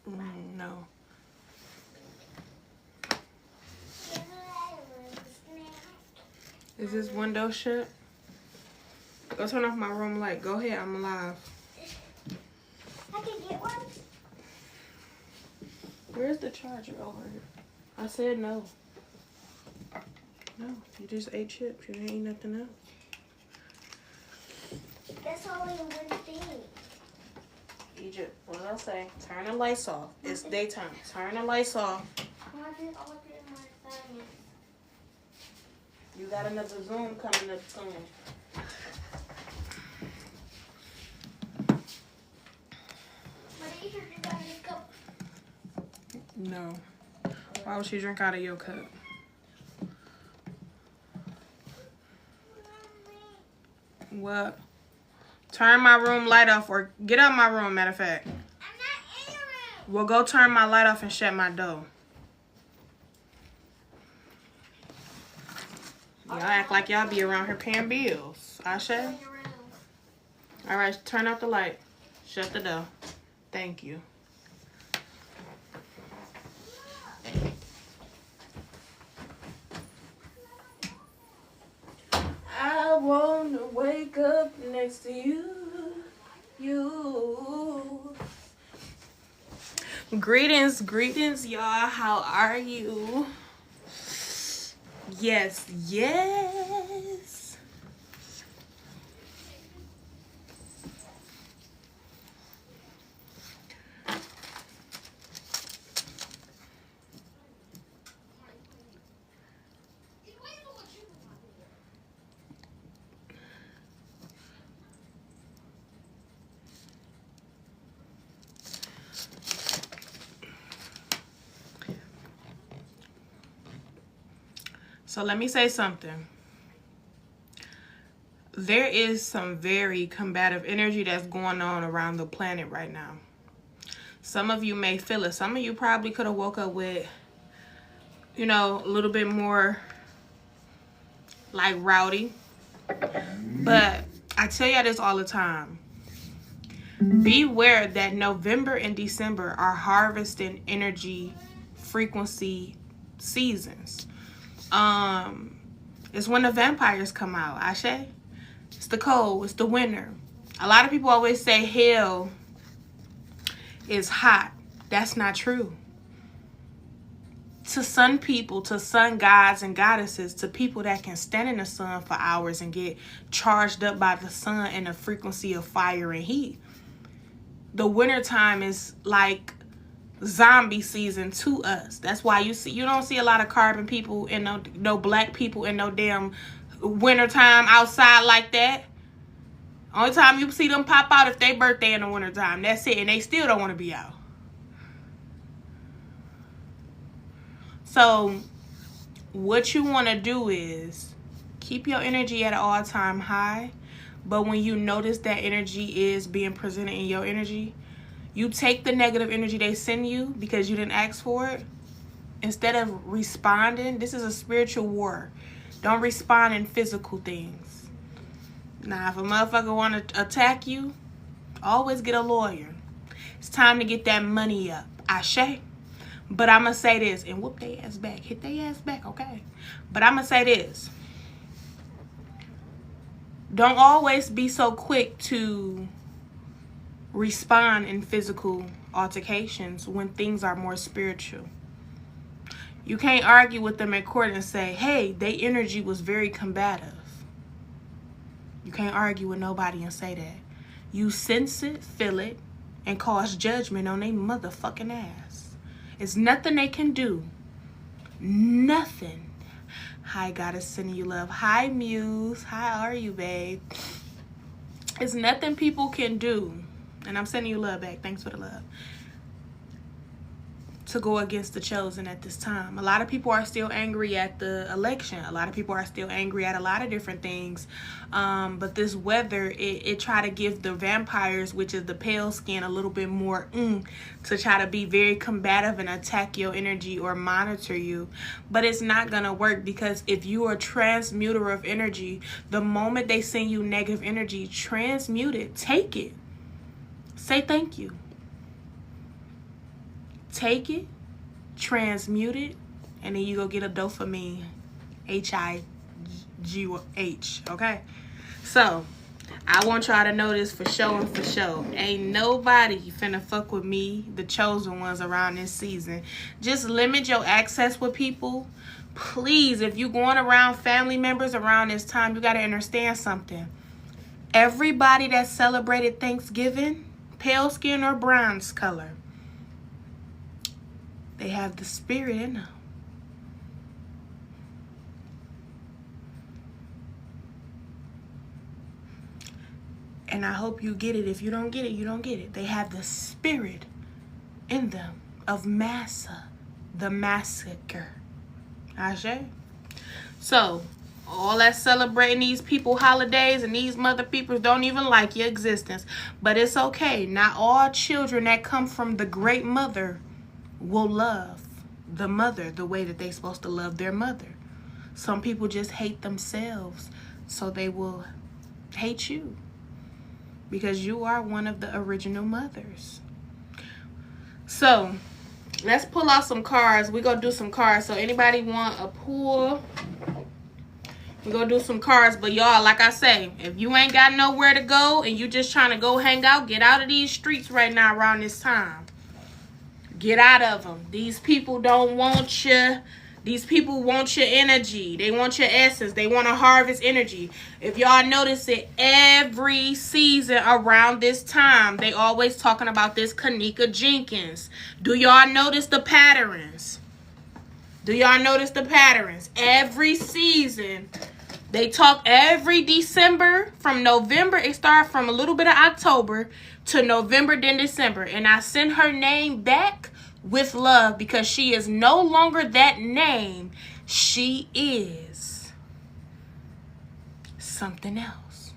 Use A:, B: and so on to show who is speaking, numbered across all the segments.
A: No. Is this window shut? Go turn off my room light. Go ahead, I'm live.
B: I can get one.
A: Where's the charger over here? I said no. No, you just ate chips. You ain't eat nothing else.
B: That's only one thing.
A: Egypt, what did I say? Turn the lights off. It's daytime. Turn the lights off.
B: Why did I look at my phone?
A: You got another Zoom coming up soon.
B: But you should drink out of this cup.
A: No. Why would she drink out of your cup? What? Turn my room light off or get out my room, matter of fact.
B: I'm not in your room.
A: Well, go turn my light off and shut my door. Y'all act like y'all be around here paying bills. Ashe?
B: In your room.
A: All right, turn out the light. Shut the door. Thank you. I wanna wake up next to you. Greetings, y'all. How are you? Yes. So let me say something. There is some very combative energy that's going on around the planet right now. Some of you may feel it. Some of you probably could have woke up with, a little bit more like rowdy. But I tell y'all this all the time. Beware that November and December are harvesting energy frequency seasons. It's when the vampires come out. Ashe? It's the cold. It's the winter. A lot of people always say hell is hot. That's not true. To sun people, to sun gods and goddesses, to people that can stand in the sun for hours and get charged up by the sun and the frequency of fire and heat. The wintertime is like zombie season to us. That's why you don't see a lot of carbon people and no black people in no damn wintertime outside like that. Only time you see them pop out if they birthday in the wintertime. That's it. And they still don't want to be out. So what you want to do is keep your energy at an all-time high. But when you notice that energy is being presented in your energy, you take the negative energy they send you because you didn't ask for it. Instead of responding, this is a spiritual war. Don't respond in physical things. Now, if a motherfucker want to attack you, always get a lawyer. It's time to get that money up. Ashe. But I'm going to say this and whoop their ass back. Hit their ass back, okay? But I'm going to say this. Don't always be so quick to respond in physical altercations when things are more spiritual. You can't argue with them at court and say, hey, their energy was very combative. You can't argue with nobody and say that. You sense it, feel it, and cause judgment on their motherfucking ass. It's nothing they can do. Nothing. Hi, goddess, sending you love. Hi, Muse. How are you, babe? It's nothing people can do. And I'm sending you love back. Thanks for the love. To go against the chosen at this time. A lot of people are still angry at the election. A lot of people are still angry at a lot of different things. But this weather, it try to give the vampires, which is the pale skin, a little bit more to try to be very combative and attack your energy or monitor you. But it's not going to work, because if you are a transmuter of energy, the moment they send you negative energy, transmute it. Take it. Say thank you. take it, transmute it, and then you go get a dopamine, HIGH, okay? So, I want y'all to know this for sure and for sure. Ain't nobody finna fuck with me, the chosen ones, around this season. Just limit your access with people. Please, if you going around family members around this time, you got to understand something. Everybody that celebrated Thanksgiving, pale skin or bronze color, they have the spirit in them. And I hope you get it. If you don't get it, you don't get it. They have the spirit in them of Massa, the massacre. Ashe? So, all that celebrating these people holidays and these mother peoples don't even like your existence. But it's okay. Not all children that come from the great mother will love the mother the way that they're supposed to love their mother. Some people just hate themselves, so they will hate you because you are one of the original mothers. So, let's pull out some cards. We're going to do some cards. So, anybody want a pull? We're going to do some cards. But, y'all, like I say, if you ain't got nowhere to go and you just trying to go hang out, get out of these streets right now around this time. Get out of them. These people don't want you. These people want your energy. They want your essence. They want to harvest energy. If y'all notice it, every season around this time, they always talking about this Kenneka Jenkins. Do y'all notice the patterns? Do y'all notice the patterns? Every season, they talk every December. From November, it started from a little bit of October to November, then December. And I send her name back with love because she is no longer that name. She is something else.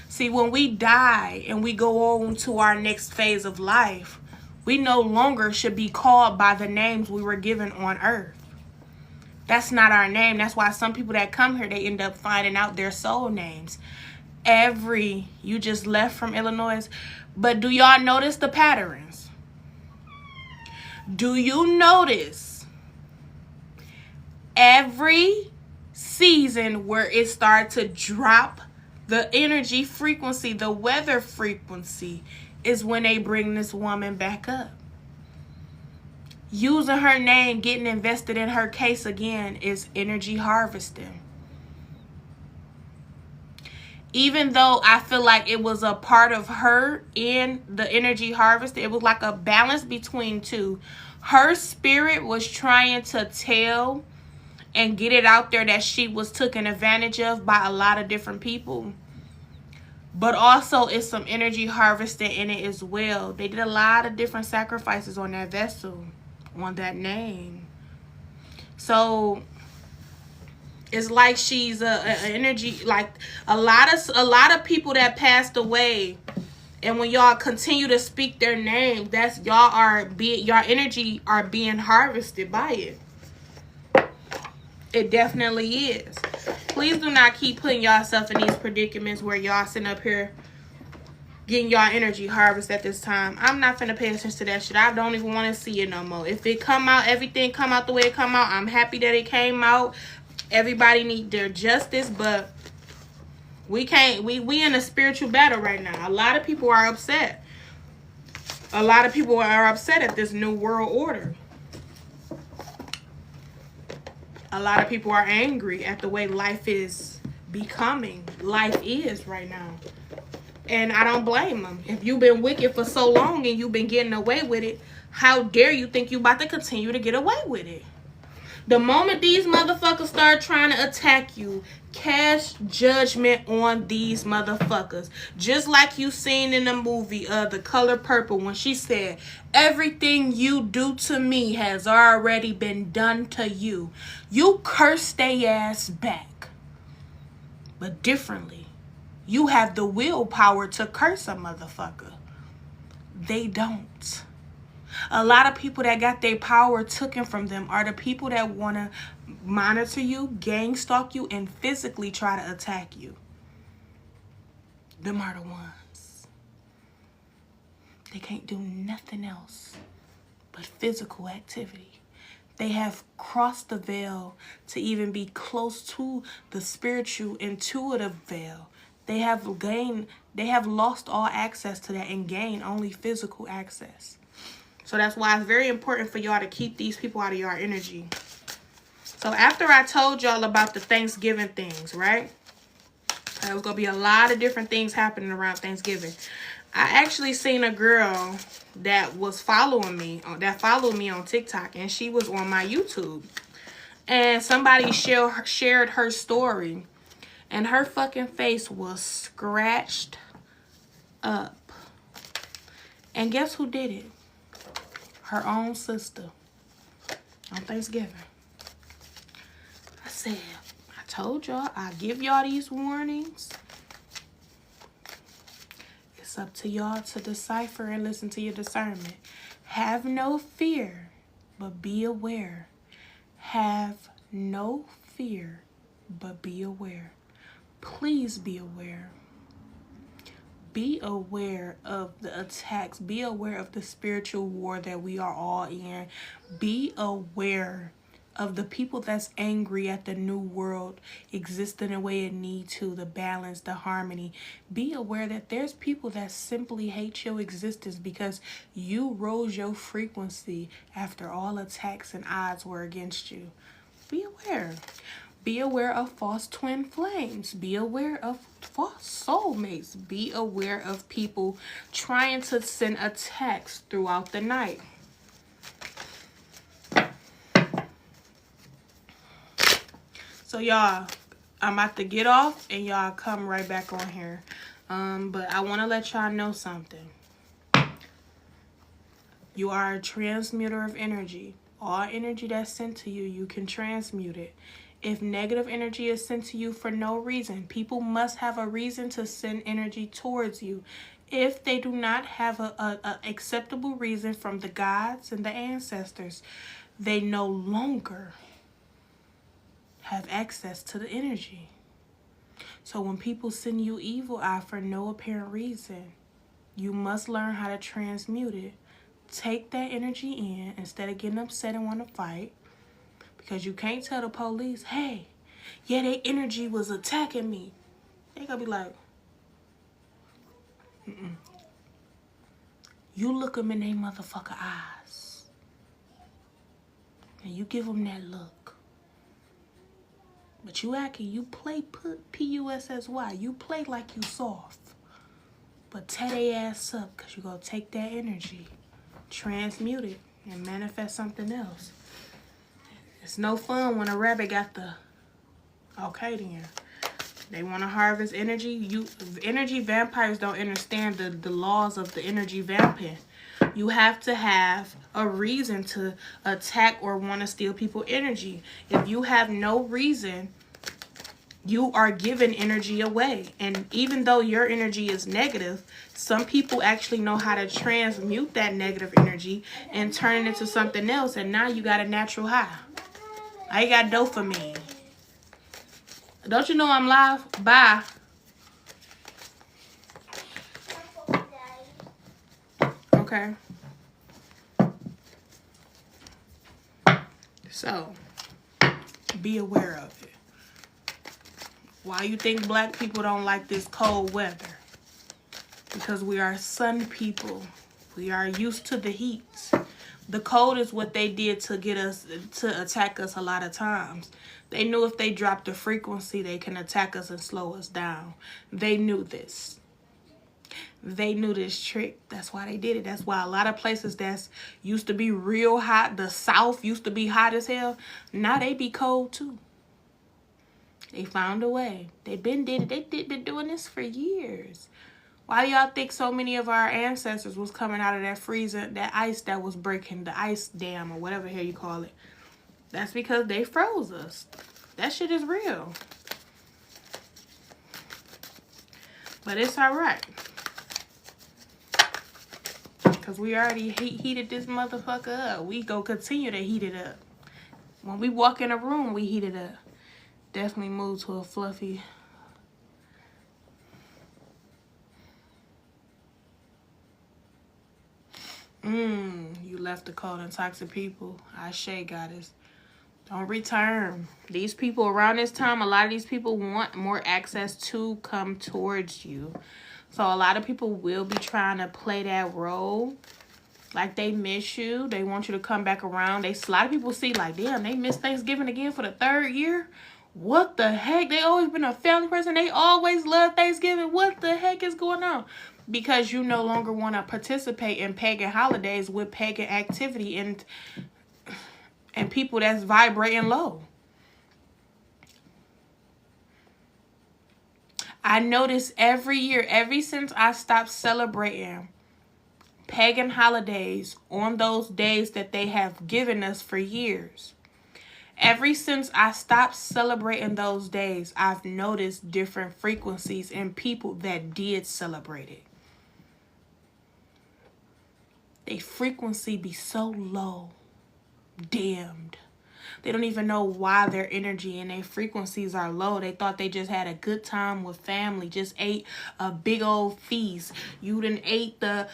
A: See, when we die and we go on to our next phase of life, we no longer should be called by the names we were given on earth. That's not our name. That's why some people that come here, they end up finding out their soul names. You just left from Illinois, but do y'all notice the patterns? Do you notice every season where it starts to drop the energy frequency, the weather frequency, is when they bring this woman back up? Using her name, getting invested in her case again is energy harvesting. Even though I feel like it was a part of her in the energy harvest, it was like a balance between two. Her spirit was trying to tell and get it out there that she was taken advantage of by a lot of different people. But also it's some energy harvesting in it as well. They did a lot of different sacrifices on that vessel, on that name. So it's like she's a energy, like a lot of people that passed away, and when y'all continue to speak their name, that's your energy are being harvested by it. It definitely is. Please do not keep putting yourself in these predicaments where y'all sitting up here getting y'all energy harvest at this time. I'm not finna pay attention to that shit. I don't even want to see it no more. If it come out, everything come out the way it come out, I'm happy that it came out. Everybody need their justice, but we can't. We in a spiritual battle right now. A lot of people are upset. A lot of people are upset at this new world order. A lot of people are angry at the way life is becoming. Life is right now. And I don't blame them. If you've been wicked for so long and you've been getting away with it, how dare you think you about to continue to get away with it? The moment these motherfuckers start trying to attack you, cast judgment on these motherfuckers. Just like you seen in the movie The Color Purple when she said, everything you do to me has already been done to you. You curse they ass back. But differently. You have the willpower to curse a motherfucker. They don't. A lot of people that got their power taken from them are the people that want to monitor you, gang stalk you, and physically try to attack you. Them are the ones. They can't do nothing else but physical activity. They have crossed the veil to even be close to the spiritual, intuitive veil. They have lost all access to that and gained only physical access. So that's why it's very important for y'all to keep these people out of your energy. So after I told y'all about the Thanksgiving things, right? There was going to be a lot of different things happening around Thanksgiving. I actually seen a girl that was following me, that followed me on TikTok, and she was on my YouTube. And somebody shared her story, and her fucking face was scratched up. And guess who did it? Her own sister on Thanksgiving. I said, I told y'all, I give y'all these warnings. It's up to y'all to decipher and listen to your discernment. Have no fear, but be aware. Have no fear, but be aware. Please be aware. Be aware of the attacks. Be aware of the spiritual war that we are all in. Be aware of the people that's angry at the new world existing the way it needs to, the balance, the harmony. Be aware that there's people that simply hate your existence because you rose your frequency after all attacks and odds were against you. Be aware. Be aware of false twin flames. Be aware of false soulmates. Be aware of people trying to send attacks throughout the night. So y'all, I'm about to get off and y'all come right back on here. But I want to let y'all know something. You are a transmuter of energy. All energy that's sent to you, you can transmute it. If negative energy is sent to you for no reason, people must have a reason to send energy towards you. If they do not have a acceptable reason from the gods and the ancestors, they no longer have access to the energy. So when people send you evil eye for no apparent reason, you must learn how to transmute it. Take that energy in instead of getting upset and want to fight. Because you can't tell the police, hey, yeah, their energy was attacking me. They gonna be like, you look them in their motherfucker eyes. And you give them that look. But you acting, you play P-U-S-S-Y. You play like you soft. But tear their ass up because you're going to take that energy, transmute it, and manifest something else. It's no fun when a rabbit got the... Okay, then. They want to harvest energy. Energy vampires don't understand the laws of the energy vamping. You have to have a reason to attack or want to steal people's energy. If you have no reason, you are giving energy away. And even though your energy is negative, some people actually know how to transmute that negative energy and turn it into something else. And now you got a natural high. I got dopamine. Don't you know I'm live? Bye. Okay. So, be aware of it. Why you think black people don't like this cold weather? Because we are sun people. We are used to the heat. The cold is what they did to get us, to attack us a lot of times. They knew if they dropped the frequency, they can attack us and slow us down. They knew this. They knew this trick. That's why they did it. That's why a lot of places that's used to be real hot, the South used to be hot as hell, now they be cold too. They found a way. They been doing this for years. Why do y'all think so many of our ancestors was coming out of that freezer, that ice that was breaking, the ice dam or whatever the hell you call it? That's because they froze us. That shit is real. But it's all right. Because we already heated this motherfucker up. We go continue to heat it up. When we walk in a room, we heat it up. Definitely move to a fluffy. You left the cold and toxic people. Ashe, goddess. Don't return. These people around this time, a lot of these people want more access to come towards you. So a lot of people will be trying to play that role. Like they miss you. They want you to come back around. A lot of people see like, damn, they miss Thanksgiving again for the 3rd year. What the heck? They always been a family person. They always love Thanksgiving. What the heck is going on? Because you no longer want to participate in pagan holidays with pagan activity and people that's vibrating low. I notice every year, ever since I stopped celebrating pagan holidays on those days that they have given us for years, ever since I stopped celebrating those days, I've noticed different frequencies in people that did celebrate it. They frequency be so low, dimmed. They don't even know why their energy and their frequencies are low. They thought they just had a good time with family, just ate a big old feast. You done ate the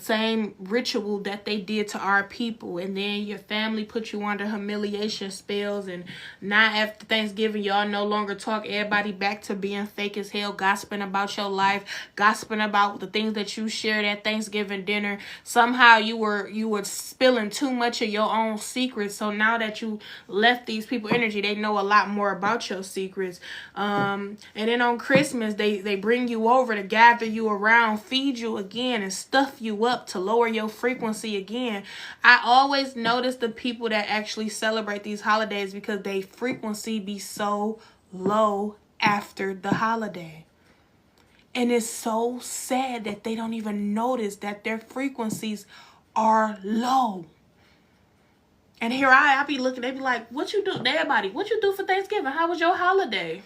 A: same ritual that they did to our people. And then your family put you under humiliation spells. And now after Thanksgiving, y'all no longer talk everybody back to being fake as hell, gossiping about your life, gossiping about the things that you shared at Thanksgiving dinner. Somehow you were spilling too much of your own secrets. So now that you left these people energy, they know a lot more about your secrets. And then on Christmas, they bring you over to gather you around, feed you again, and stuff you up to lower your frequency again. I always notice the people that actually celebrate these holidays because they frequency be so low after the holiday. And it's so sad that they don't even notice that their frequencies are low. And here I be looking, they be like, what you do? Everybody, what you do for Thanksgiving? How was your holiday?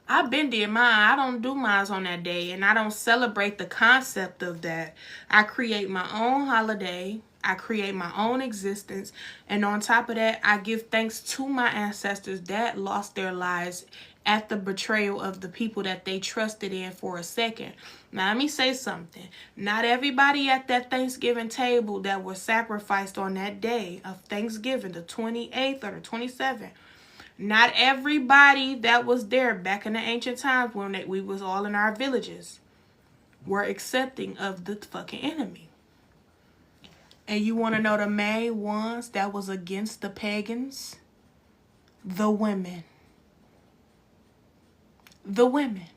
A: I've been did mine. I don't do mine on that day. And I don't celebrate the concept of that. I create my own holiday. I create my own existence. And on top of that, I give thanks to my ancestors that lost their lives at the betrayal of the people that they trusted in for a second. Now, let me say something. Not everybody at that Thanksgiving table that was sacrificed on that day of Thanksgiving, the 28th or the 27th, not everybody that was there back in the ancient times when we was all in our villages were accepting of the fucking enemy. And you want to know the main ones that was against the pagans? The women. The women.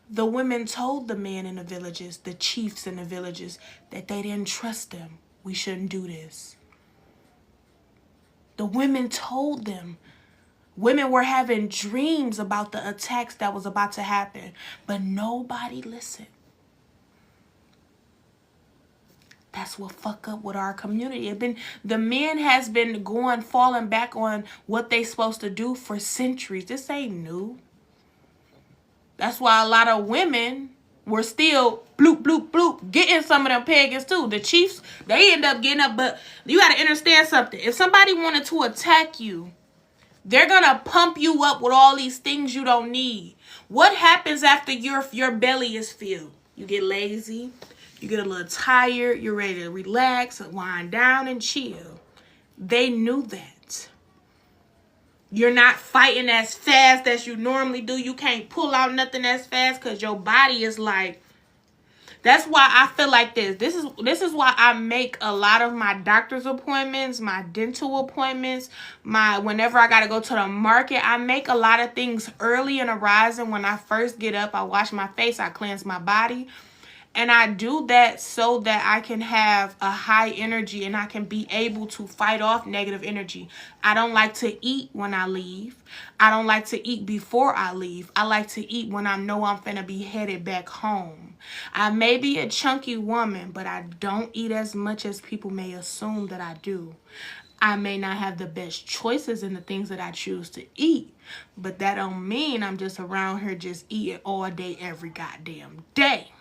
A: The women told the men in the villages, the chiefs in the villages, that they didn't trust them. We shouldn't do this. The women told them. Women were having dreams about the attacks that was about to happen, but nobody listened. That's what fuck up with our community. The men has been falling back on what they supposed to do for centuries. This ain't new. That's why a lot of women were still bloop, bloop, bloop, getting some of them pagans too. The chiefs, they end up getting up, but you got to understand something. If somebody wanted to attack you, they're going to pump you up with all these things you don't need. What happens after your belly is filled? You get lazy. You get a little tired. You're ready to relax, wind down, and chill. They knew that. You're not fighting as fast as you normally do. You can't pull out nothing as fast because your body is like... That's why I feel like this. This is why I make a lot of my doctor's appointments, my dental appointments, whenever I got to go to the market, I make a lot of things early in the rising. When I first get up, I wash my face, I cleanse my body. And I do that so that I can have a high energy and I can be able to fight off negative energy. I don't like to eat when I leave. I don't like to eat before I leave. I like to eat when I know I'm finna be headed back home. I may be a chunky woman, but I don't eat as much as people may assume that I do. I may not have the best choices in the things that I choose to eat, but that don't mean I'm just around here just eating all day, every goddamn day.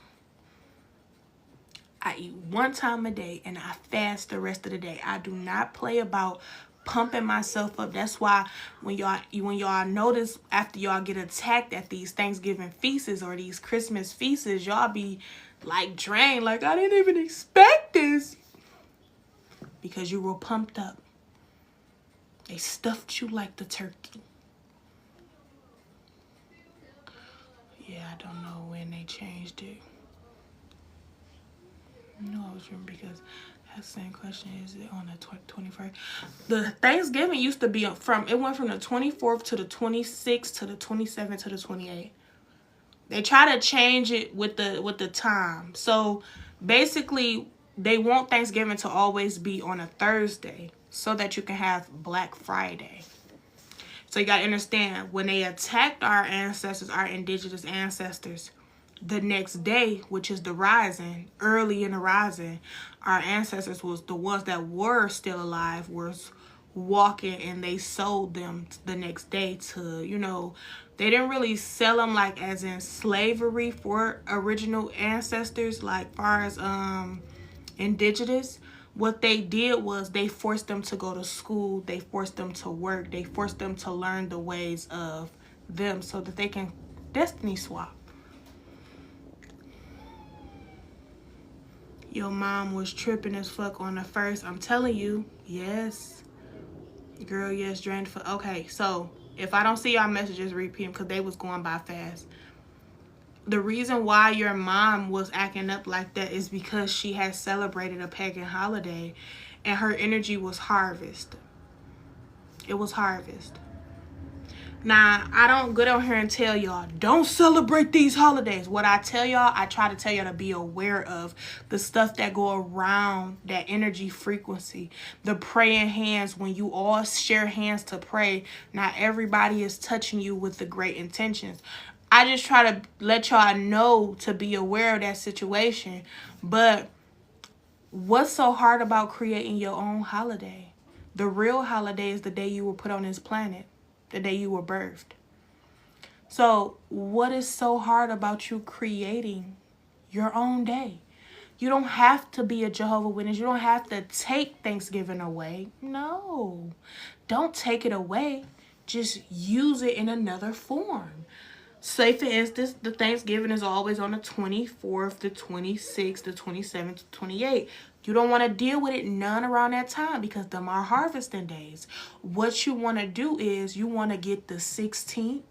A: I eat one time a day and I fast the rest of the day. I do not play about pumping myself up. That's why when y'all notice after y'all get attacked at these Thanksgiving feasts or these Christmas feasts, y'all be like drained, like I didn't even expect this. Because you were pumped up. They stuffed you like the turkey. Yeah, I don't know when they changed it. No, I was remembering because that same question, is it on the 21st? The Thanksgiving used to be it went from the 24th to the 26th to the 27th to the 28th. They try to change it with the time. So basically, they want Thanksgiving to always be on a Thursday so that you can have Black Friday. So you got to understand, when they attacked our ancestors, our indigenous ancestors, the next day, which is the rising, early in the rising, our ancestors was the ones that were still alive, was walking, and they sold them the next day to, you know, they didn't really sell them like as in slavery for original ancestors, like far as indigenous. What they did was they forced them to go to school, they forced them to work, they forced them to learn the ways of them so that they can destiny swap. Your mom was tripping as fuck on the first. I'm telling you, yes. Girl, yes, drained for. Okay, so if I don't see y'all messages, repeat them because they was going by fast. The reason why your mom was acting up like that is because she had celebrated a pagan holiday and her energy was harvest. It was harvest. Now, I don't go down here and tell y'all, don't celebrate these holidays. What I tell y'all, I try to tell y'all to be aware of the stuff that go around that energy frequency. The praying hands, when you all share hands to pray, not everybody is touching you with the great intentions. I just try to let y'all know to be aware of that situation. But what's so hard about creating your own holiday? The real holiday is the day you were put on this planet. The day you were birthed. So what is so hard about you creating your own day? You don't have to be a Jehovah's Witness. You don't have to take Thanksgiving away. No, don't take it away. Just use it in another form. Say, for instance, the Thanksgiving is always on the 24th, the 26th, the 27th, the 28th. You don't want to deal with it none around that time because them are harvesting days. What you want to do is you want to get the 16th.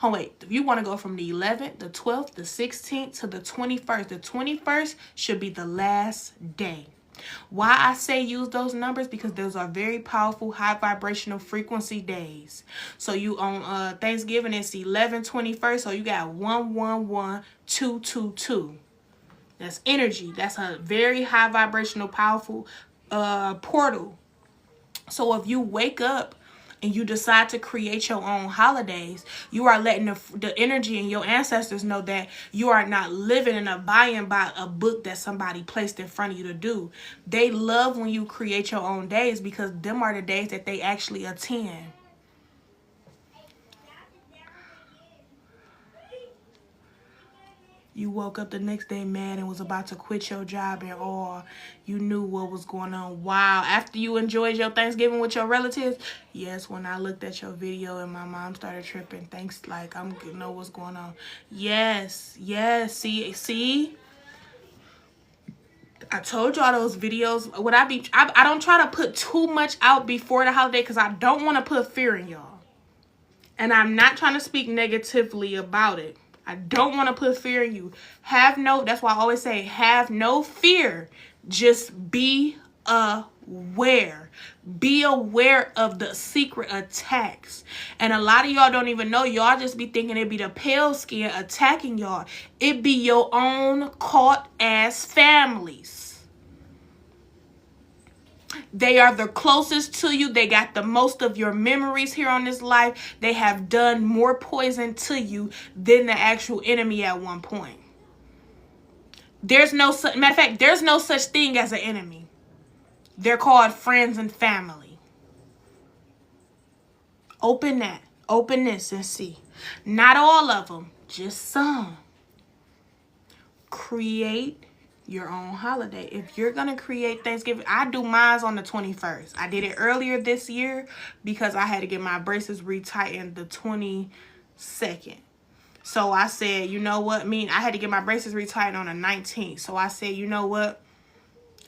A: Oh, wait. You want to go from the 11th, the 12th, the 16th to the 21st. The 21st should be the last day. Why I say use those numbers? Because those are very powerful, high vibrational frequency days. So you on Thanksgiving, it's 11/21. So you got 111222. That's energy. That's a very high vibrational, powerful portal. So if you wake up and you decide to create your own holidays, you are letting the energy and your ancestors know that you are not living and abiding by a book that somebody placed in front of you to do. They love when you create your own days because them are the days that they actually attend. You woke up the next day mad and was about to quit your job and all. You knew what was going on. Wow. After you enjoyed your Thanksgiving with your relatives? Yes, when I looked at your video and my mom started tripping. Thanks, like, I'm gonna know what's going on. Yes. Yes. See? I told y'all those videos. I don't try to put too much out before the holiday because I don't want to put fear in y'all. And I'm not trying to speak negatively about it. I don't want to put fear in you. That's why I always say, have no fear. Just be aware. Be aware of the secret attacks. And a lot of y'all don't even know. Y'all just be thinking it be the pale skin attacking y'all. It be your own caught ass families. They are the closest to you. They got the most of your memories here on this life. They have done more poison to you than the actual enemy at one point. Matter of fact, there's no such thing as an enemy. They're called friends and family. Open this and see. Not all of them, just some. Create your own holiday. If you're gonna create Thanksgiving, I do mine on the 21st. I did it earlier this year because I had to get my braces retightened the 22nd. So I said, you know what? I had to get my braces retightened on the 19th. So I said, you know what?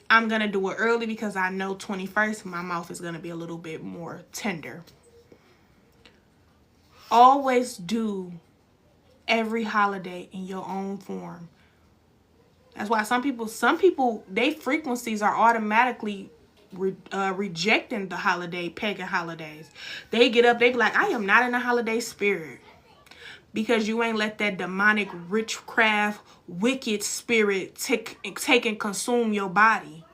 A: I'm going to do it early because I know 21st, my mouth is going to be a little bit more tender. Always do every holiday in your own form. That's why some people, their frequencies are automatically rejecting the pagan holidays. They get up, they be like, I am not in the holiday spirit. Because you ain't let that demonic witchcraft, wicked spirit take and consume your body.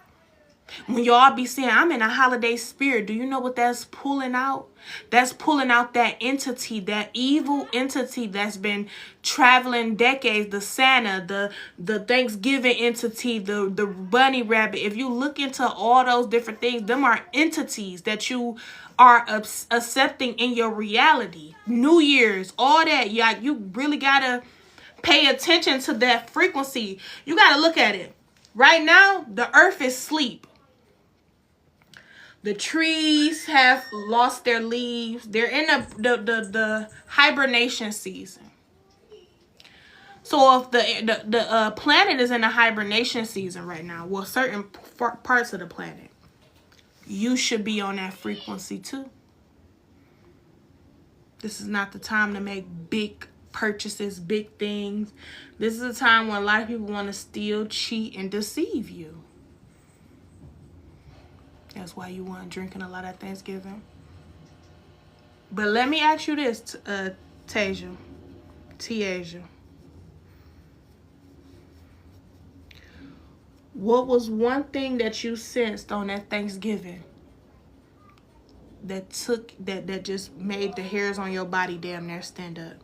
A: When y'all be saying, I'm in a holiday spirit, do you know what that's pulling out? That's pulling out that entity, that evil entity that's been traveling decades, the Santa, the Thanksgiving entity, the bunny rabbit. If you look into all those different things, them are entities that you are accepting in your reality. New Year's, all that. Yeah, you really got to pay attention to that frequency. You got to look at it. Right now, the earth is asleep. The trees have lost their leaves. They're in the hibernation season. So if the planet is in a hibernation season right now, well, certain parts of the planet, you should be on that frequency too. This is not the time to make big purchases, big things. This is a time when a lot of people want to steal, cheat, and deceive you. That's why you weren't drinking a lot at Thanksgiving. But let me ask you this, Tasia. What was one thing that you sensed on that Thanksgiving that just made the hairs on your body damn near stand up?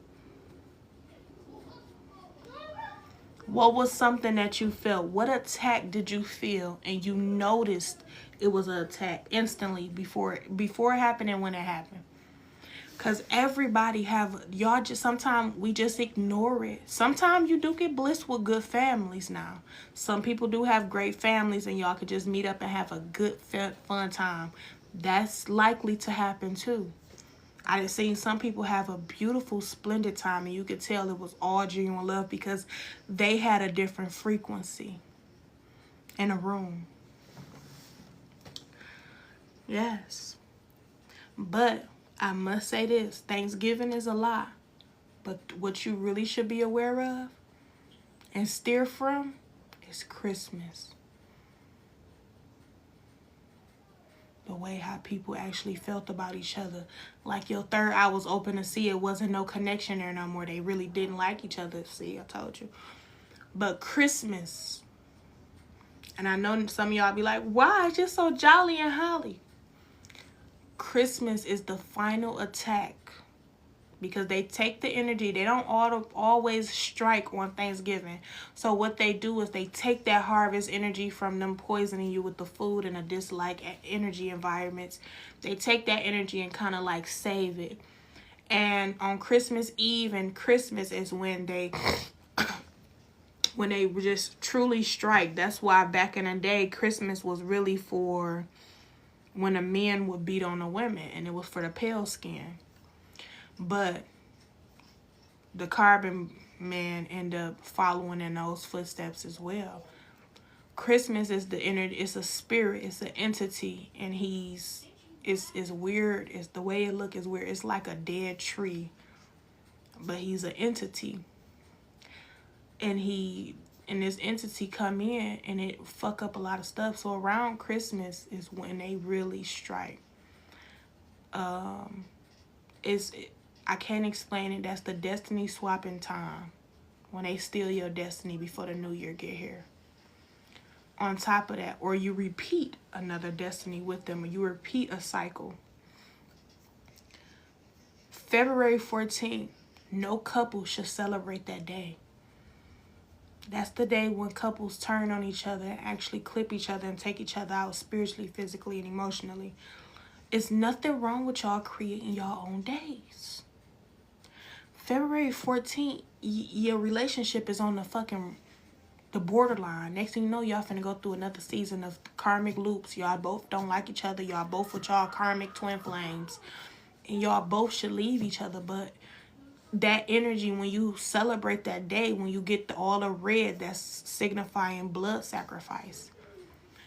A: What was something that you felt? What attack did you feel and you noticed it was an attack instantly before it happened and when it happened? Because everybody sometimes we just ignore it. Sometimes you do get blessed with good families now. Some people do have great families and y'all could just meet up and have a good, fun time. That's likely to happen too. I have seen some people have a beautiful, splendid time and you could tell it was all genuine love because they had a different frequency in a room. Yes. But I must say this, Thanksgiving is a lie. But what you really should be aware of and steer from is Christmas. The way how people actually felt about each other. Like your third eye was open to see it wasn't no connection there no more. They really didn't like each other. See, I told you. But Christmas, and I know some of y'all be like, why? It's just so jolly and holly. Christmas is the final attack because they take the energy. They don't always strike on Thanksgiving. So what they do is they take that harvest energy from them poisoning you with the food and a dislike energy environments. They take that energy and kind of like save it. And on Christmas Eve and Christmas is when they just truly strike. That's why back in the day, Christmas was really for when the men would beat on the women, and it was for the pale skin. But the Carbon man ended up following in those footsteps as well. Christmas is it's a spirit, it's an entity, and it's weird. It's the way it look is weird. It's like a dead tree, but he's an entity, and this entity come in and it fuck up a lot of stuff. So around Christmas is when they really strike. I can't explain it. That's the destiny swapping time. When they steal your destiny before the new year get here. On top of that, or you repeat another destiny with them, or you repeat a cycle. February 14th, no couple should celebrate that day. That's the day when couples turn on each other and actually clip each other and take each other out spiritually, physically, and emotionally. It's nothing wrong with y'all creating your own days. February 14th, your relationship is on the borderline. Next thing you know, y'all finna go through another season of karmic loops. Y'all both don't like each other. Y'all both with y'all karmic twin flames. And y'all both should leave each other. But that energy, when you celebrate that day, when you get all the red, that's signifying blood sacrifice.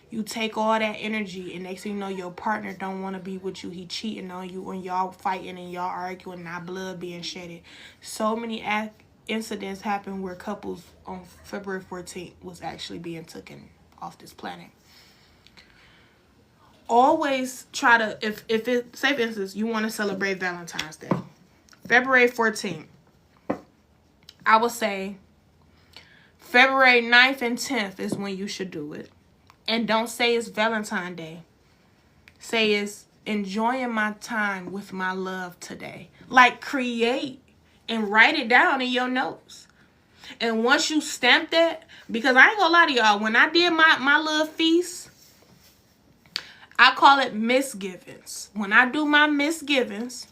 A: You take all that energy, and next thing you know, your partner don't want to be with you. He cheating on you, and y'all fighting and y'all arguing, now blood being shedded. So many incidents happen where couples on February 14th was actually being taken off this planet. Always try to, if it, say for instance, you want to celebrate Valentine's Day, February 14th, I would say February 9th and 10th is when you should do it. And don't say it's Valentine's Day. Say it's enjoying my time with my love today. Like, create and write it down in your notes. And once you stamp that, because I ain't gonna lie to y'all, when I did my little feast, I call it misgivings. When I do my misgivings,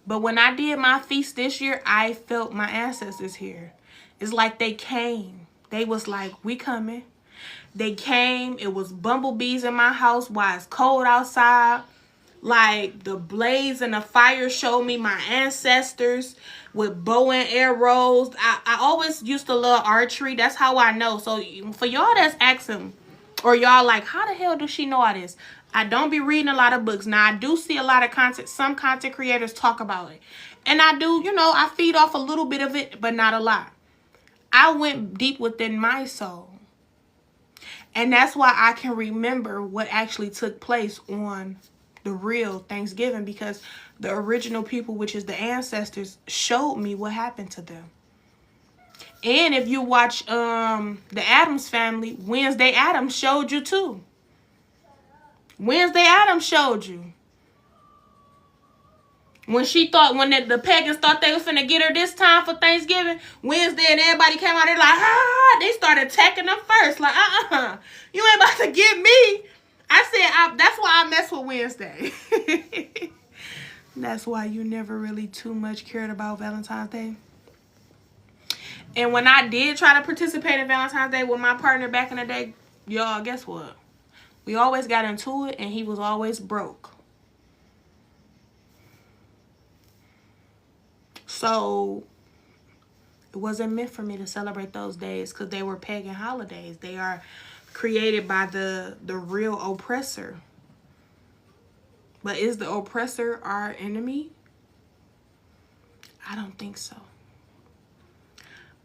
A: but when I did my feast this year, I felt my ancestors here. It's like they came. They was like, we coming. They came. It was bumblebees in my house while it's cold outside. Like, the blaze and the fire showed me my ancestors with bow and arrows. I always used to love archery. That's how I know. So for y'all that's asking, or y'all like, how the hell does she know all this? I don't be reading a lot of books. Now, I do see a lot of content. Some content creators talk about it. And I do, I feed off a little bit of it, but not a lot. I went deep within my soul. And that's why I can remember what actually took place on the real Thanksgiving, because the original people, which is the ancestors, showed me what happened to them. And if you watch the Addams Family, Wednesday Addams showed you too. Wednesday Addams showed you. When the pagans thought they was finna get her this time for Thanksgiving, Wednesday and everybody came out there like, they started attacking them first. Like, you ain't about to get me. I said, that's why I mess with Wednesday. That's why you never really too much cared about Valentine's Day. And when I did try to participate in Valentine's Day with my partner back in the day, y'all, guess what? We always got into it, and he was always broke. So it wasn't meant for me to celebrate those days, because they were pagan holidays. They are created by the real oppressor. But is the oppressor our enemy? I don't think so.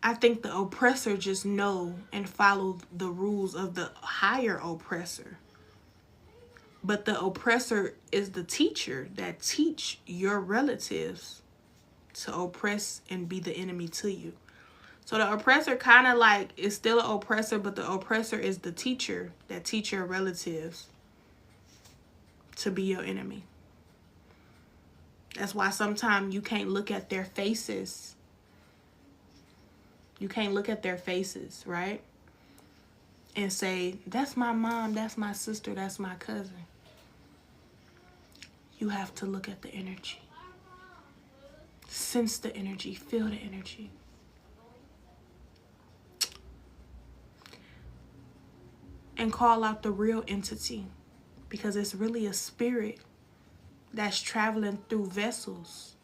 A: I think the oppressor just know and follow the rules of the higher oppressor. But the oppressor is the teacher that teach your relatives to oppress and be the enemy to you. So the oppressor kind of like is still an oppressor, but the oppressor is the teacher that teach your relatives to be your enemy. That's why sometimes you can't look at their faces. You can't look at their faces, right? And say, that's my mom, that's my sister, that's my cousin. You have to look at the energy. Sense the energy, feel the energy. And call out the real entity, because it's really a spirit that's traveling through vessels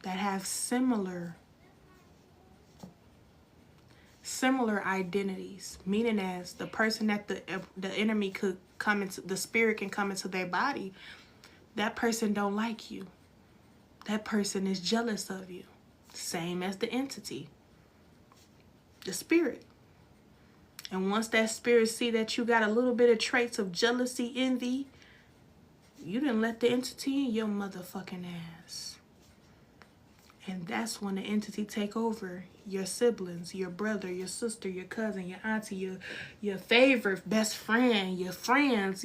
A: that have similar identities, meaning as the person that the enemy could come into, the spirit can come into their body, that person don't like you. That person is jealous of you. Same as the entity, the spirit. And once that spirit see that you got a little bit of traits of jealousy, envy, you didn't let the entity in your motherfucking ass. And that's when the entity take over your siblings, your brother, your sister, your cousin, your auntie, your favorite best friend, your friends,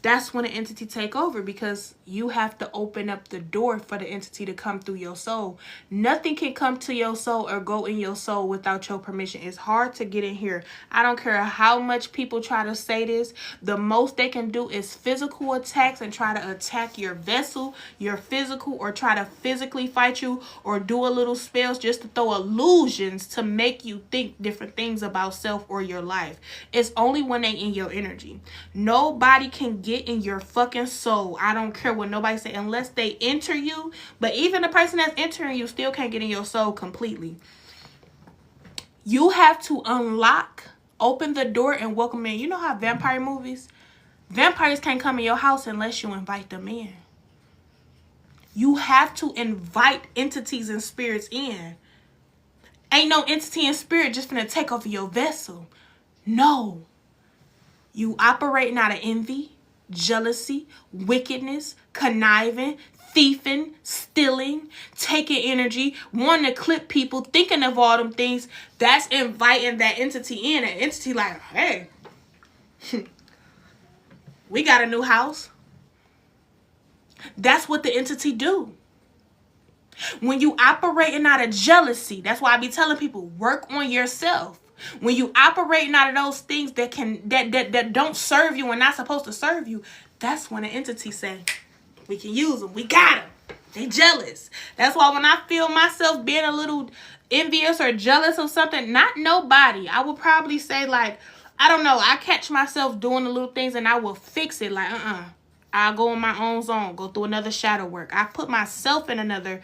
A: that's when the entity take over, because you have to open up the door for the entity to come through your soul. Nothing can come to your soul or go in your soul without your permission. It's hard to get in here. I don't care how much people try to say this. The most they can do is physical attacks and try to attack your vessel, your physical, or try to physically fight you or do a little spells just to throw illusions to make you think different things about self or your life. It's only when they in your energy. Nobody can get get in your fucking soul. I don't care what nobody say, unless they enter you. But even the person that's entering you still can't get in your soul completely. You have to unlock, open the door, and welcome in. You know how vampire movies? Vampires can't come in your house unless you invite them in. You have to invite entities and spirits in. Ain't no entity and spirit just finna take over your vessel. No. You operating out of envy, jealousy, wickedness, conniving, thieving, stealing, taking energy, wanting to clip people, thinking of all them things. That's inviting that entity in. An entity like, hey, we got a new house. That's what the entity do. When you operating out of jealousy, that's why I be telling people, work on yourself. When you operating out of those things that don't serve you and not supposed to serve you, that's when an entity say, we can use them. We got them. They jealous. That's why when I feel myself being a little envious or jealous of something, not nobody, I would probably say like, I don't know, I catch myself doing the little things and I will fix it like, I'll go in my own zone, go through another shadow work. I put myself in another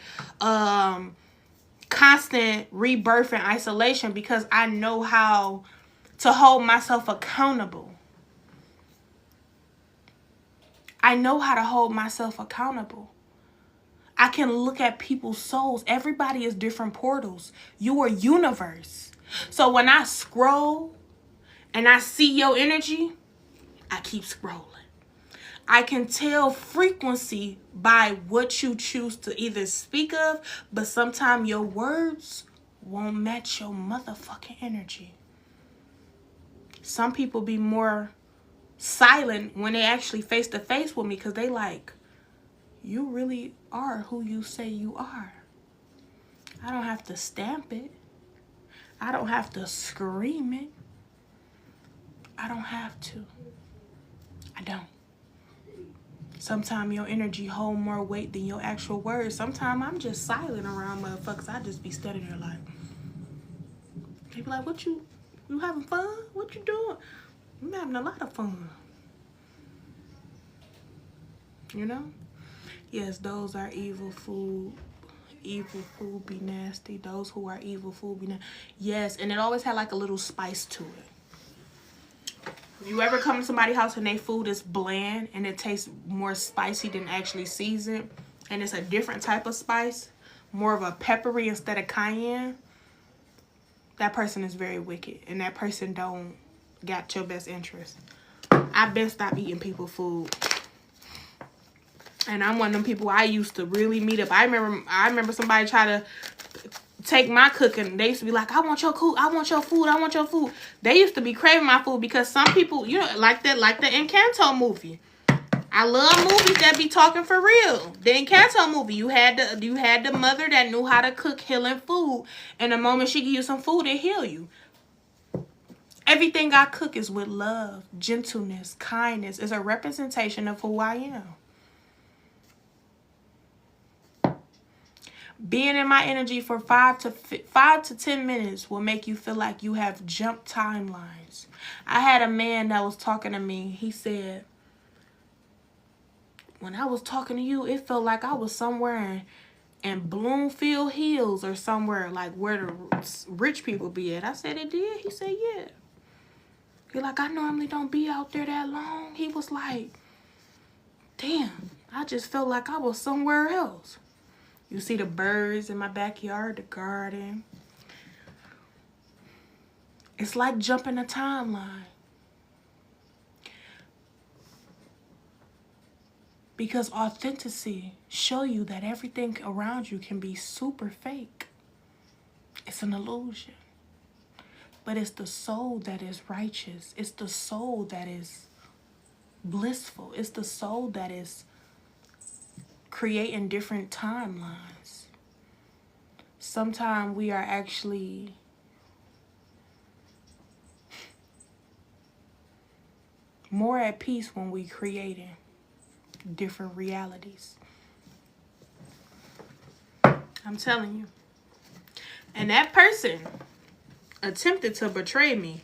A: constant rebirth and isolation because I know how to hold myself accountable. I know how to hold myself accountable. I can look at people's souls. Everybody is different portals. You are universe. So when I scroll and I see your energy, I keep scrolling. I can tell frequency by what you choose to either speak of, but sometimes your words won't match your motherfucking energy. Some people be more silent when they actually face to face with me because they like, you really are who you say you are. I don't have to stamp it. I don't have to scream it. I don't have to. I don't. Sometimes your energy hold more weight than your actual words. Sometimes I'm just silent around motherfuckers. I just be standing there like, they be like, what you having fun? What you doing? I'm having a lot of fun. You know? Yes, those are evil food. Evil food be nasty. Those who are evil food be nasty. Yes, and it always had like a little spice to it. If you ever come to somebody's house and their food is bland and it tastes more spicy than actually seasoned, and it's a different type of spice, more of a peppery instead of cayenne, that person is very wicked, and that person don't got your best interest. I've been stopped eating people's food. And I'm one of them people I used to really meet up. I remember somebody try to take my cooking. They used to be like, I want your food, I want your food, I want your food. They used to be craving my food because some people, you know, like the Encanto movie. I love movies that be talking for real. The Encanto movie, you had the mother that knew how to cook healing food, and the moment she give you some food, it heal you. Everything I cook is with love, gentleness, kindness. Is a representation of who I am. Being in my energy for 5 to 10 minutes will make you feel like you have jumped timelines. I had a man that was talking to me. He said, when I was talking to you, it felt like I was somewhere in Bloomfield Hills or somewhere like where the rich people be at. I said, it did? He said, yeah. He like, I normally don't be out there that long. He was like, damn, I just felt like I was somewhere else. You see the birds in my backyard, the garden. It's like jumping a timeline. Because authenticity show you that everything around you can be super fake. It's an illusion. But it's the soul that is righteous. It's the soul that is blissful. It's the soul that is creating different timelines. Sometimes we are actually more at peace when we creating different realities. I'm telling you. And that person attempted to betray me.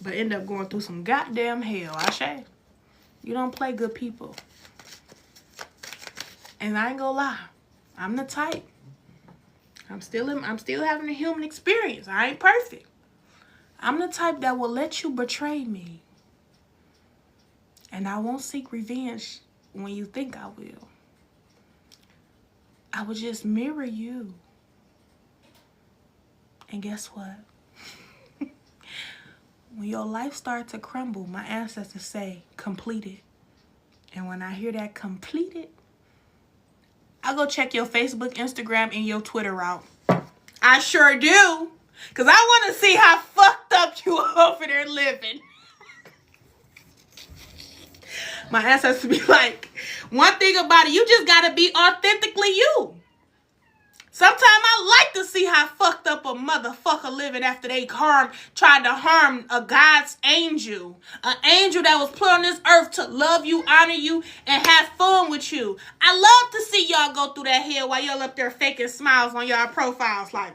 A: but end up going through some goddamn hell. Ashe, you don't play good people. And I ain't gonna lie, I'm the type. I'm still having a human experience. I ain't perfect. I'm the type that will let you betray me. And I won't seek revenge when you think I will. I will just mirror you. And guess what? When your life starts to crumble, my ancestors say, completed. And when I hear that completed, I'll go check your Facebook, Instagram, and your Twitter out. I sure do. Because I want to see how fucked up you are over there living. My ancestors be like, one thing about it, you just got to be authentically you. Sometimes I like to see how fucked up a motherfucker living after they tried to harm a God's angel. An angel that was put on this earth to love you, honor you, and have fun with you. I love to see y'all go through that hell while y'all up there faking smiles on y'all profiles. Like,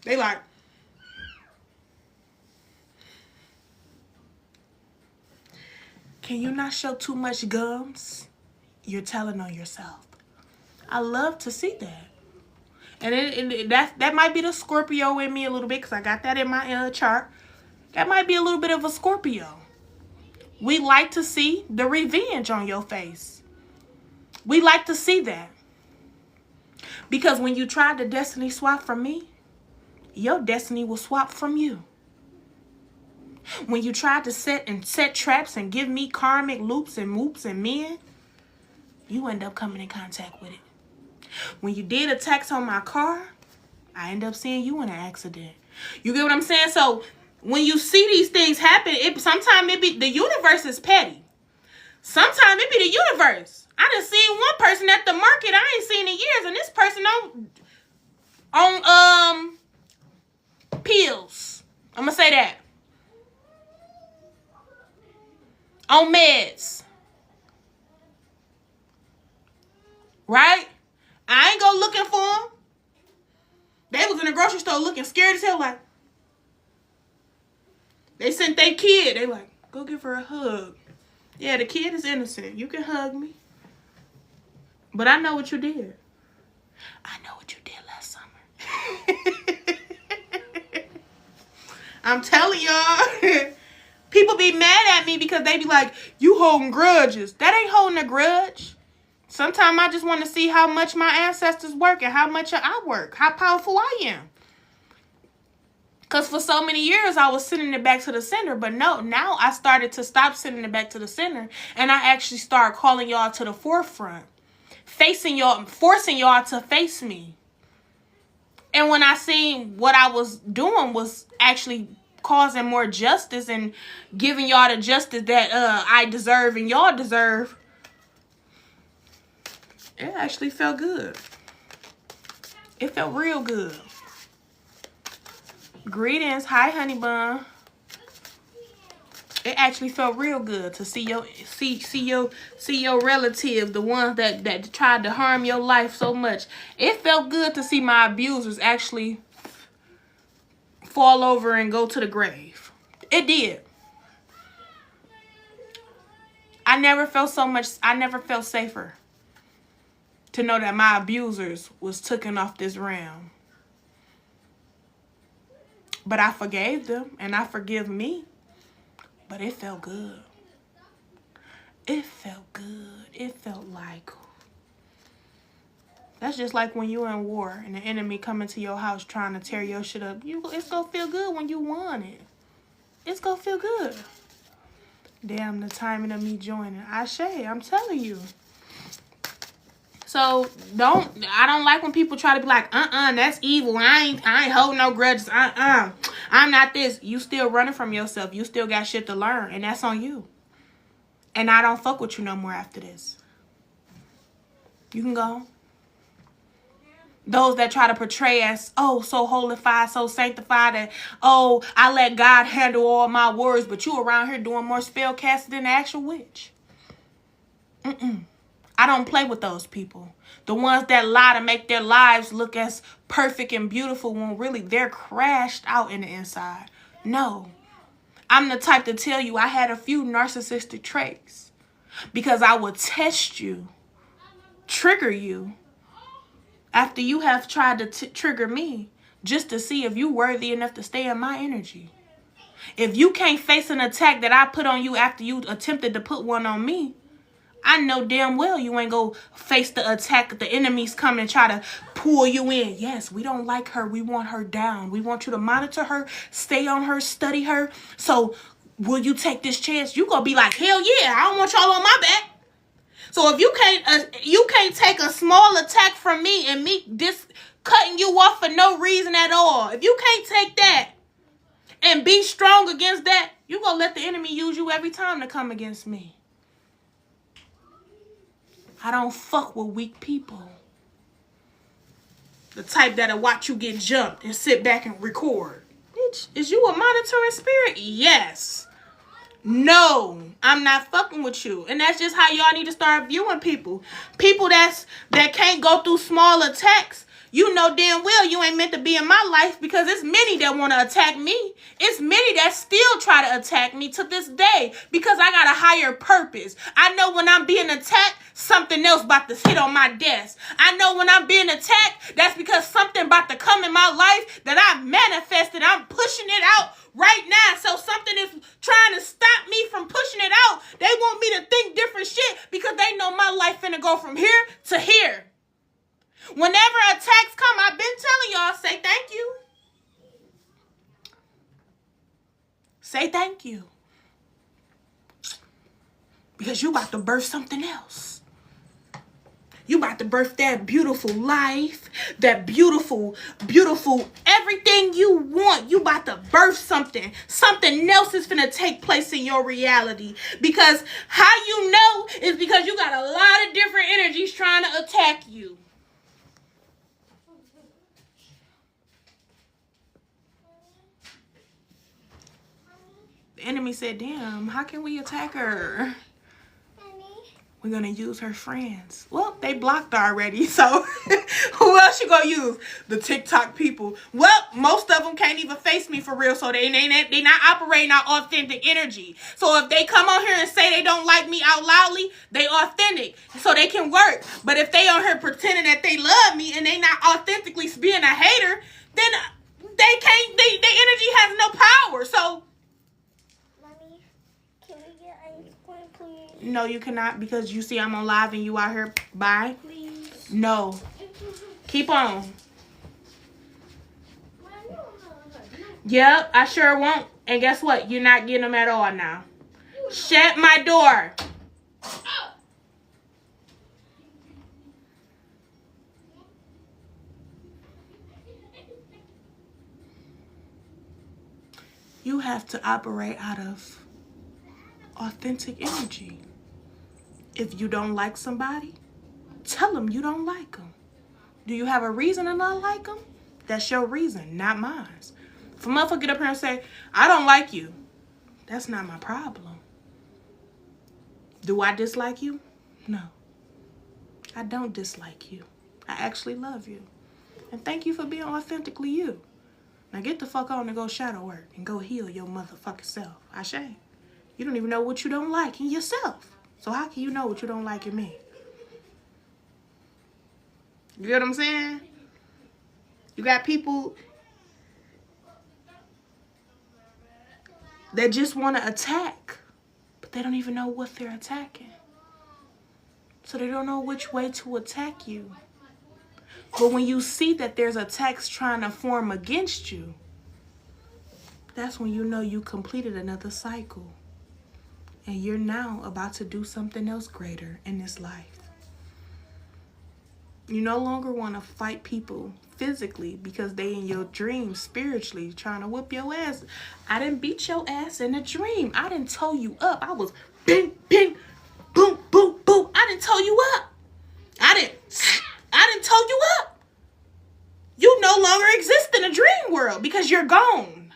A: they like, can you not show too much gums? You're telling on yourself. I love to see that. And that might be the Scorpio in me a little bit, because I got that in my chart. That might be a little bit of a Scorpio. We like to see the revenge on your face. We like to see that. Because when you tried to destiny swap from me, your destiny will swap from you. When you tried to set traps and give me karmic loops and moops and men, you end up coming in contact with it. When you did attacks on my car, I end up seeing you in an accident. You get what I'm saying? So when you see these things happen, sometimes it be the universe is petty. Sometimes it be the universe. I done seen one person at the market I ain't seen in years, and this person on pills. I'm gonna say that. On meds. Right? I ain't go looking for them. They was in the grocery store looking scared as hell, like. They sent their kid. They like, go give her a hug. Yeah, the kid is innocent. You can hug me. But I know what you did. I know what you did last summer. I'm telling y'all. People be mad at me because they be like, you holding grudges. That ain't holding a grudge. Sometimes I just want to see how much my ancestors work and how much I work. How powerful I am. Because for so many years, I was sending it back to the center. But no, now I started to stop sending it back to the center. And I actually start calling y'all to the forefront. Facing y'all, forcing y'all to face me. And when I seen what I was doing was actually causing more justice and giving y'all the justice that I deserve and y'all deserve, it actually felt good. It felt real good. Greetings. Hi, honey bun. It actually felt real good to see your relative, the ones that tried to harm your life so much. It felt good to see my abusers actually fall over and go to the grave. It did. I never felt safer to know that my abusers was taken off this realm. But I forgave them, and I forgive me. But it felt good. It felt good. It felt like... That's just like when you're in war and the enemy coming to your house trying to tear your shit up. It's gonna feel good when you won it. It's gonna feel good. Damn, the timing of me joining. Ashe, I'm telling you. So I don't like when people try to be like, that's evil. I ain't holding no grudges. I'm not this. You still running from yourself. You still got shit to learn, and that's on you. And I don't fuck with you no more after this. You can go. Those that try to portray as, oh, so holified, so sanctified, and oh, I let God handle all my words, but you around here doing more spell casting than the actual witch. I don't play with those people. The ones that lie to make their lives look as perfect and beautiful when really they're crashed out in the inside. No. I'm the type to tell you I had a few narcissistic traits because I will test you, trigger you after you have tried to trigger me just to see if you're worthy enough to stay in my energy. If you can't face an attack that I put on you after you attempted to put one on me, I know damn well you ain't go face the attack. The enemies come and try to pull you in. Yes, we don't like her. We want her down. We want you to monitor her, stay on her, study her. So will you take this chance? You gonna be like, hell yeah, I don't want y'all on my back. So if you can't take a small attack from me and me cutting you off for no reason at all. If you can't take that and be strong against that, you gonna let the enemy use you every time to come against me. I don't fuck with weak people. The type that'll watch you get jumped and sit back and record. Bitch, is you a monitoring spirit? Yes. No, I'm not fucking with you. And that's just how y'all need to start viewing people. People that can't go through small attacks. You know damn well you ain't meant to be in my life because it's many that want to attack me. It's many that still try to attack me to this day because I got a higher purpose. I know when I'm being attacked, something else about to hit on my desk. I know when I'm being attacked, that's because something about to come in my life that I manifested. I'm pushing it out right now. So something is trying to stop me from pushing it out. They want me to think different shit because they know my life finna go from here to here. Whenever attacks come, I've been telling y'all, say thank you. Say thank you. Because you about to birth something else. You about to birth that beautiful life, that beautiful, beautiful, everything you want. You about to birth something. Something else is finna take place in your reality. Because how you know is because you got a lot of different energies trying to attack you. The enemy said, damn, how can we attack her? We're going to use her friends. Well, they blocked her already, so who else you going to use? The TikTok people. Well, most of them can't even face me for real, so they not operating our authentic energy. So if they come on here and say they don't like me out loudly, they authentic, so they can work. But if they on here pretending that they love me and they not authentically being a hater, then they can't, their energy has no power, so. No, you cannot because you see I'm on live and you out here. Bye. Please. No. Keep on. Yep, I sure won't. And guess what? You're not getting them at all now. Shut my door. You have to operate out of authentic energy. If you don't like somebody, tell them you don't like them. Do you have a reason to not like them? That's your reason, not mine. If a motherfucker get up here and say, I don't like you, that's not my problem. Do I dislike you? No. I don't dislike you. I actually love you. And thank you for being authentically you. Now get the fuck on and go shadow work and go heal your motherfucking self. Ashe. You don't even know what you don't like in yourself. So how can you know what you don't like in me? You get what I'm saying? You got people that just want to attack, but they don't even know what they're attacking. So they don't know which way to attack you. But when you see that there's attacks trying to form against you, that's when you know you completed another cycle. And you're now about to do something else greater in this life. You no longer want to fight people physically because they in your dream spiritually trying to whip your ass. I didn't beat your ass in a dream. I didn't toe you up. I was bing, bing, boom, boom, boom. I didn't toe you up. I didn't toe you up. You no longer exist in a dream world because you're gone.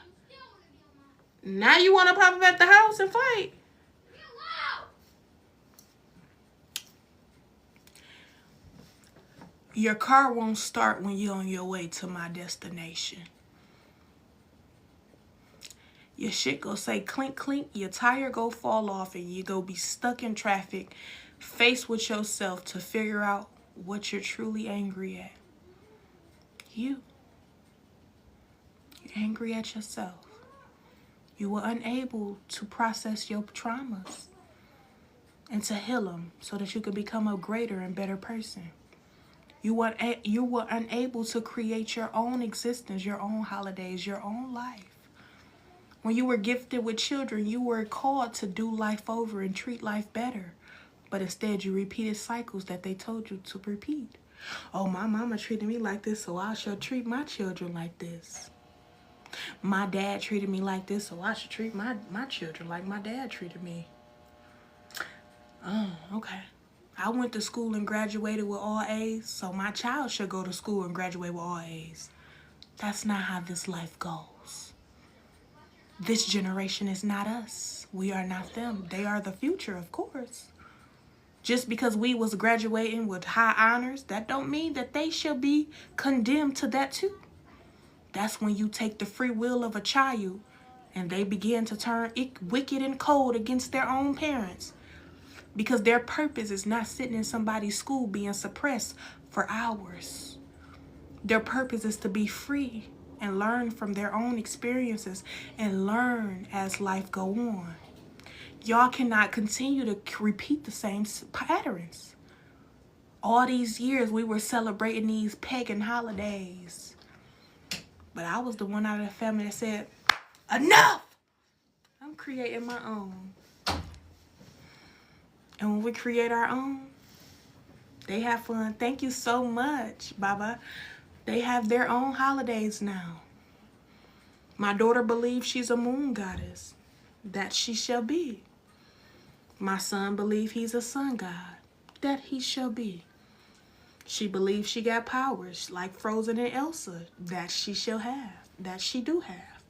A: Now you want to pop up at the house and fight. Your car won't start when you're on your way to my destination. Your shit go say clink, clink. Your tire go fall off and you go be stuck in traffic, faced with yourself to figure out what you're truly angry at. You're angry at yourself. You were unable to process your traumas and to heal them so that you could become a greater and better person. You were unable to create your own existence, your own holidays, your own life. When you were gifted with children, you were called to do life over and treat life better. But instead, you repeated cycles that they told you to repeat. Oh, my mama treated me like this, so I shall treat my children like this. My dad treated me like this, so I should treat my children like my dad treated me. Oh, okay. I went to school and graduated with all A's, so my child should go to school and graduate with all A's. That's not how this life goes. This generation is not us. We are not them. They are the future, of course. Just because we was graduating with high honors, that don't mean that they shall be condemned to that too. That's when you take the free will of a child and they begin to turn wicked and cold against their own parents. Because their purpose is not sitting in somebody's school being suppressed for hours. Their purpose is to be free and learn from their own experiences and learn as life go on. Y'all cannot continue to repeat the same patterns. All these years we were celebrating these pagan holidays. But I was the one out of the family that said, enough! I'm creating my own. And when we create our own, they have fun. Thank you so much, Baba. They have their own holidays now. My daughter believes she's a moon goddess. That she shall be. My son believes he's a sun god. That he shall be. She believes she got powers like Frozen and Elsa. That she shall have. That she do have.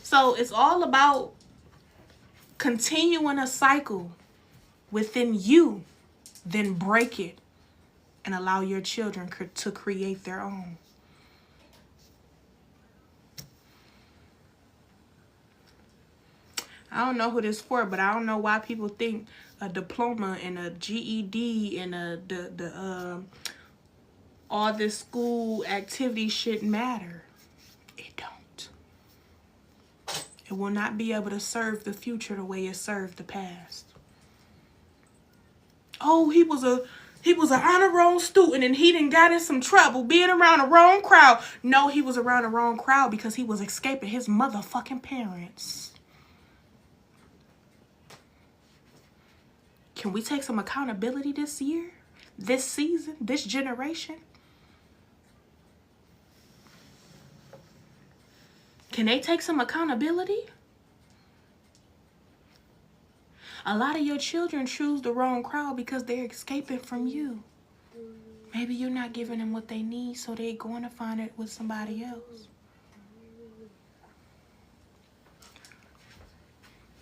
A: So it's all about continuing a cycle within you, then break it and allow your children to create their own. I don't know who this for, but I don't know why people think a diploma and a GED and all this school activity shit matter. It don't. It will not be able to serve the future the way it served the past. Oh, he was an honor roll student and he done got in some trouble being around the wrong crowd. No, he was around the wrong crowd because he was escaping his motherfucking parents. Can we take some accountability this year? This season? This generation? Can they take some accountability? A lot of your children choose the wrong crowd because they're escaping from you. Maybe you're not giving them what they need, so they're going to find it with somebody else.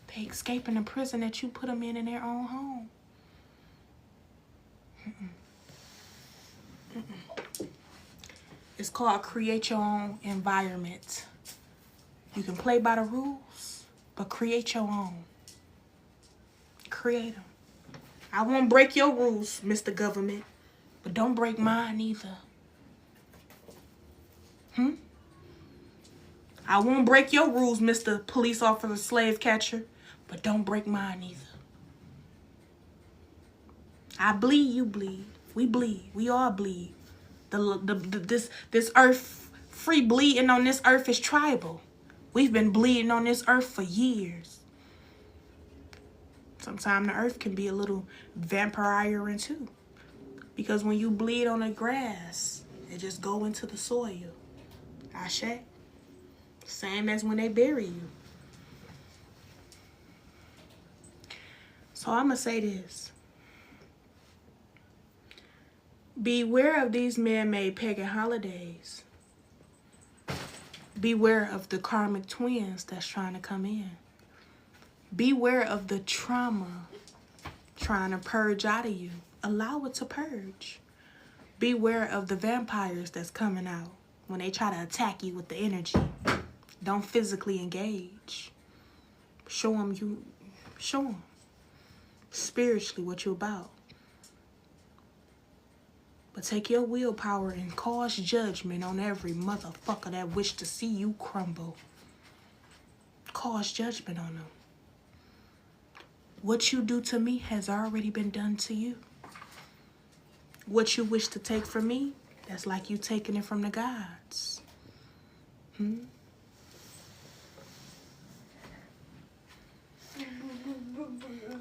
A: They escaping the prison that you put them in their own home. It's called create your own environment. You can play by the rules, but create your own. Create them. I won't break your rules, Mr. Government, but don't break mine either. I won't break your rules, Mr. Police Officer Slave Catcher, but don't break mine either. I bleed, you bleed. We bleed. We all bleed. This earth, free bleeding on this earth is tribal. We've been bleeding on this earth for years. Sometimes the earth can be a little vampiring too. Because when you bleed on the grass, it just go into the soil. Ashe. Same as when they bury you. So I'm going to say this. Beware of these man-made pagan holidays. Beware of the karmic twins that's trying to come in. Beware of the trauma trying to purge out of you. Allow it to purge. Beware of the vampires that's coming out when they try to attack you with the energy. Don't physically engage. Show them spiritually what you about. But take your willpower and cause judgment on every motherfucker that wish to see you crumble. Cause judgment on them. What you do to me has already been done to you. What you wish to take from me, that's like you taking it from the gods.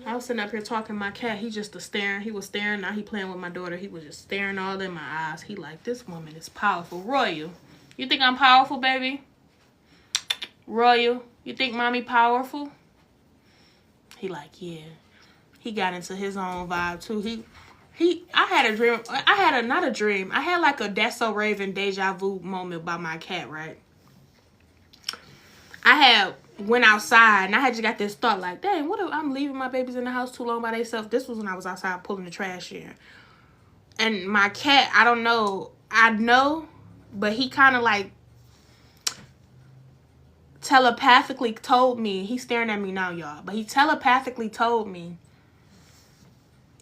A: I was sitting up here talking to my cat. He just staring. He was staring. Now he playing with my daughter. He was just staring all in my eyes. He like, this woman is powerful. Royal, you think I'm powerful, baby? Royal, you think mommy powerful? He like, yeah. He got into his own vibe too. I had a dream. Not a dream. I had like a That's So Raven deja vu moment by my cat, right? I went outside and I had just got this thought like, dang, what if I'm leaving my babies in the house too long by themselves? This was when I was outside pulling the trash in. And my cat, I don't know. I know, but he kind of like telepathically told me, he's staring at me now, y'all, but he telepathically told me,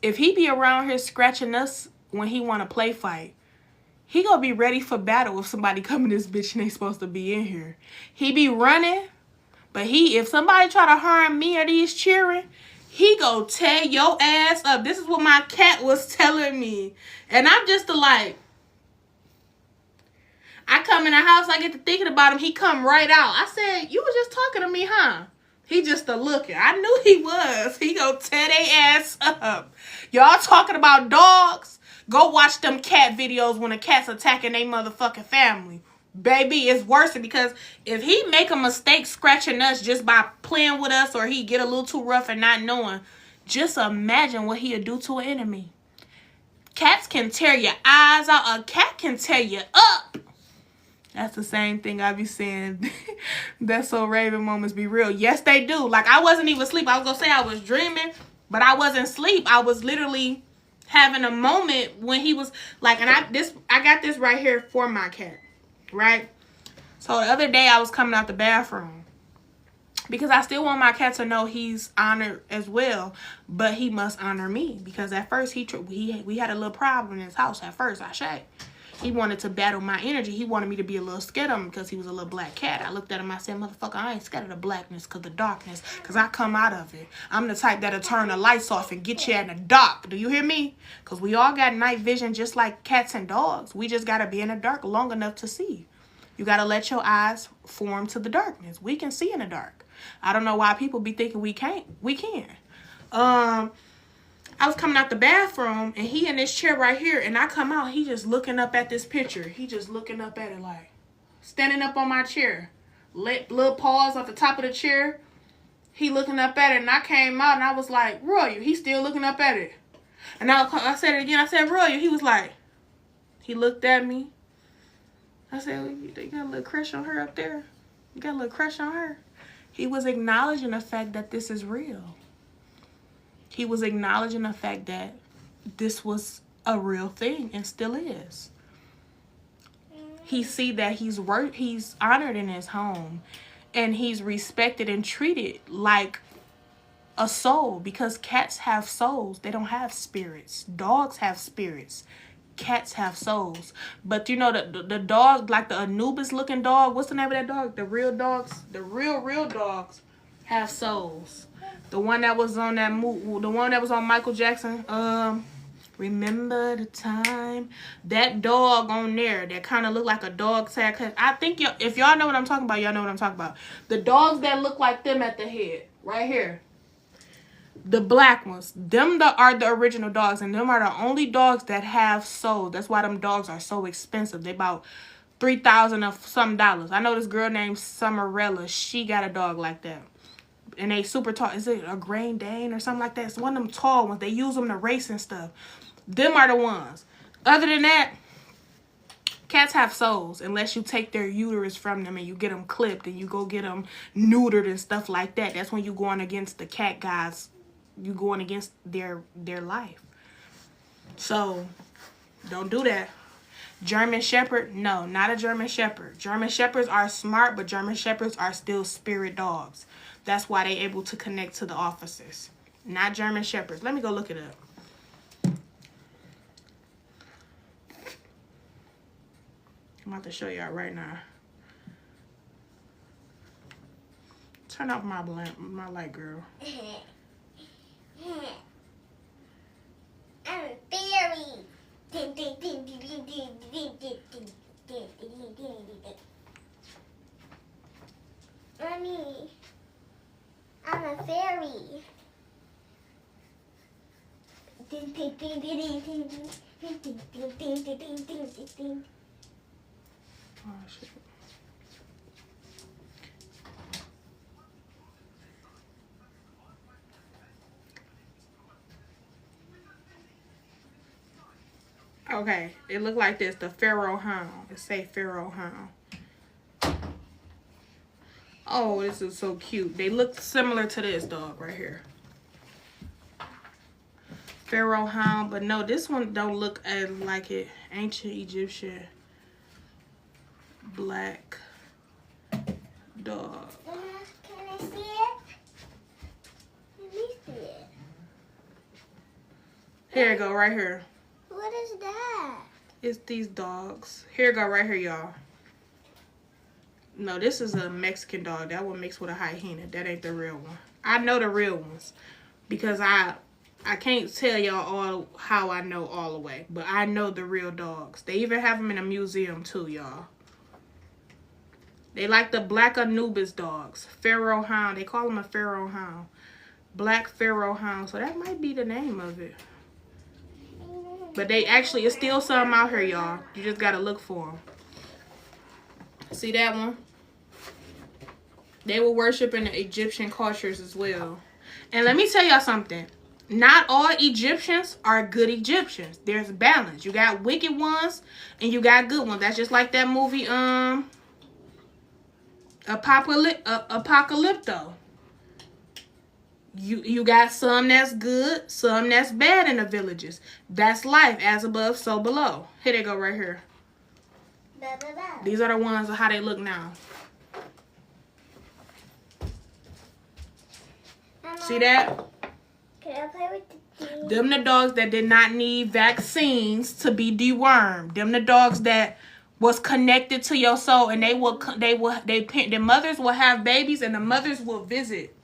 A: if he be around here scratching us when he want to play fight, he gonna be ready for battle if somebody come in this bitch and they supposed to be in here. He be running, but if somebody try to harm me or these children, he go tear your ass up. This is what my cat was telling me. And I'm just like, I come in the house, I get to thinking about him, he come right out. I said, you was just talking to me, huh? He just a looking. I knew he was. He go tear their ass up. Y'all talking about dogs? Go watch them cat videos when a cat's attacking their motherfucking family. Baby, it's worse because if he make a mistake scratching us just by playing with us, or he get a little too rough and not knowing, just imagine what he'll do to an enemy. Cats can tear your eyes out. A cat can tear you up. That's the same thing I be saying. That's So Raven moments be real. Yes, they do. Like, I wasn't even asleep. I was going to say I was dreaming, but I wasn't asleep. I was literally having a moment when he was like, and I got this right here for my cat, right? So the other day I was coming out the bathroom because I still want my cat to know he's honored as well, but he must honor me because at first we had a little problem in his house at first. He wanted to battle my energy. He wanted me to be a little scared of him because he was a little black cat. I looked at him, I said, motherfucker, I ain't scared of the blackness because the darkness, because I come out of it. I'm the type that'll turn the lights off and get you in the dark. Do you hear me? Because we all got night vision just like cats and dogs. We just got to be in the dark long enough to see. You got to let your eyes form to the darkness. We can see in the dark. I don't know why people be thinking we can't. We can. I was coming out the bathroom and he in this chair right here, and I come out, he just looking up at this picture. He just looking up at it like, standing up on my chair. Little paws at the top of the chair. He looking up at it, and I came out and I was like, Roy, he's still looking up at it. And I said it again, I said, Roy, he was like, he looked at me. I said, you got a little crush on her up there? You got a little crush on her? He was acknowledging the fact that this is real. He was acknowledging the fact that this was a real thing and still is. He see that he's honored in his home and he's respected and treated like a soul, because cats have souls. They don't have spirits. Dogs have spirits. Cats have souls. But you know, the dog, like the Anubis looking dog, what's the name of that dog? The real dogs, the real dogs have souls. The one that was on that movie, the one that was on Michael Jackson, Remember the Time. That dog on there that kind of looked like a dog tag. I think if y'all know what I'm talking about, y'all know what I'm talking about. The dogs that look like them at the head, right here. The black ones, them are the original dogs, and them are the only dogs that have souls. That's why them dogs are so expensive. They about $3,000 of some dollars. I know this girl named Summerella. She got a dog like that. And they super tall. Is it a Great Dane or something like that? It's one of them tall ones. They use them to race and stuff. Them are the ones. Other than that, cats have souls unless you take their uterus from them and you get them clipped and you go get them neutered and stuff like that. That's when you going against the cat guys. You going against their life. So, don't do that. German Shepherd? No, not a German Shepherd. German Shepherds are smart, but German Shepherds are still spirit dogs. That's why they able to connect to the officers. Not German Shepherds. Let me go look it up. I'm about to show y'all right now. Turn off my light, girl.
B: I'm a fairy. Mommy, I'm a fairy.
A: Oh, shit. Okay, it looked like this. The Pharaoh Hound. It say Pharaoh Hound. Oh, this is so cute. They look similar to this dog right here. Pharaoh Hound, but no, this one don't look as like it. Ancient Egyptian black dog.
B: Can I see it? Let me see it.
A: Here it go, right here.
B: What is that?
A: It's these dogs. Here it go, right here, y'all. No, this is a Mexican dog. That one mixed with a hyena. That ain't the real one. I know the real ones because I can't tell y'all all how I know all the way, but I know the real dogs. They even have them in a museum too, y'all. They like the black Anubis dogs. Pharaoh Hound. They call them a Pharaoh Hound. Black Pharaoh Hound. So that might be the name of it. But they actually, it's still some out here, y'all. You just got to look for them. See that one? They were worshiping the Egyptian cultures as well. And let me tell y'all something. Not all Egyptians are good Egyptians. There's balance. You got wicked ones and you got good ones. That's just like that movie, Apocalypto. You got some that's good, some that's bad in the villages. That's life, as above, so below. Here they go right here. These are the ones of how they look now. See that?
B: Can I play with the tea?
A: Them the dogs that did not need vaccines to be dewormed. Them the dogs that was connected to your soul, and their mothers will have babies, and the mothers will visit.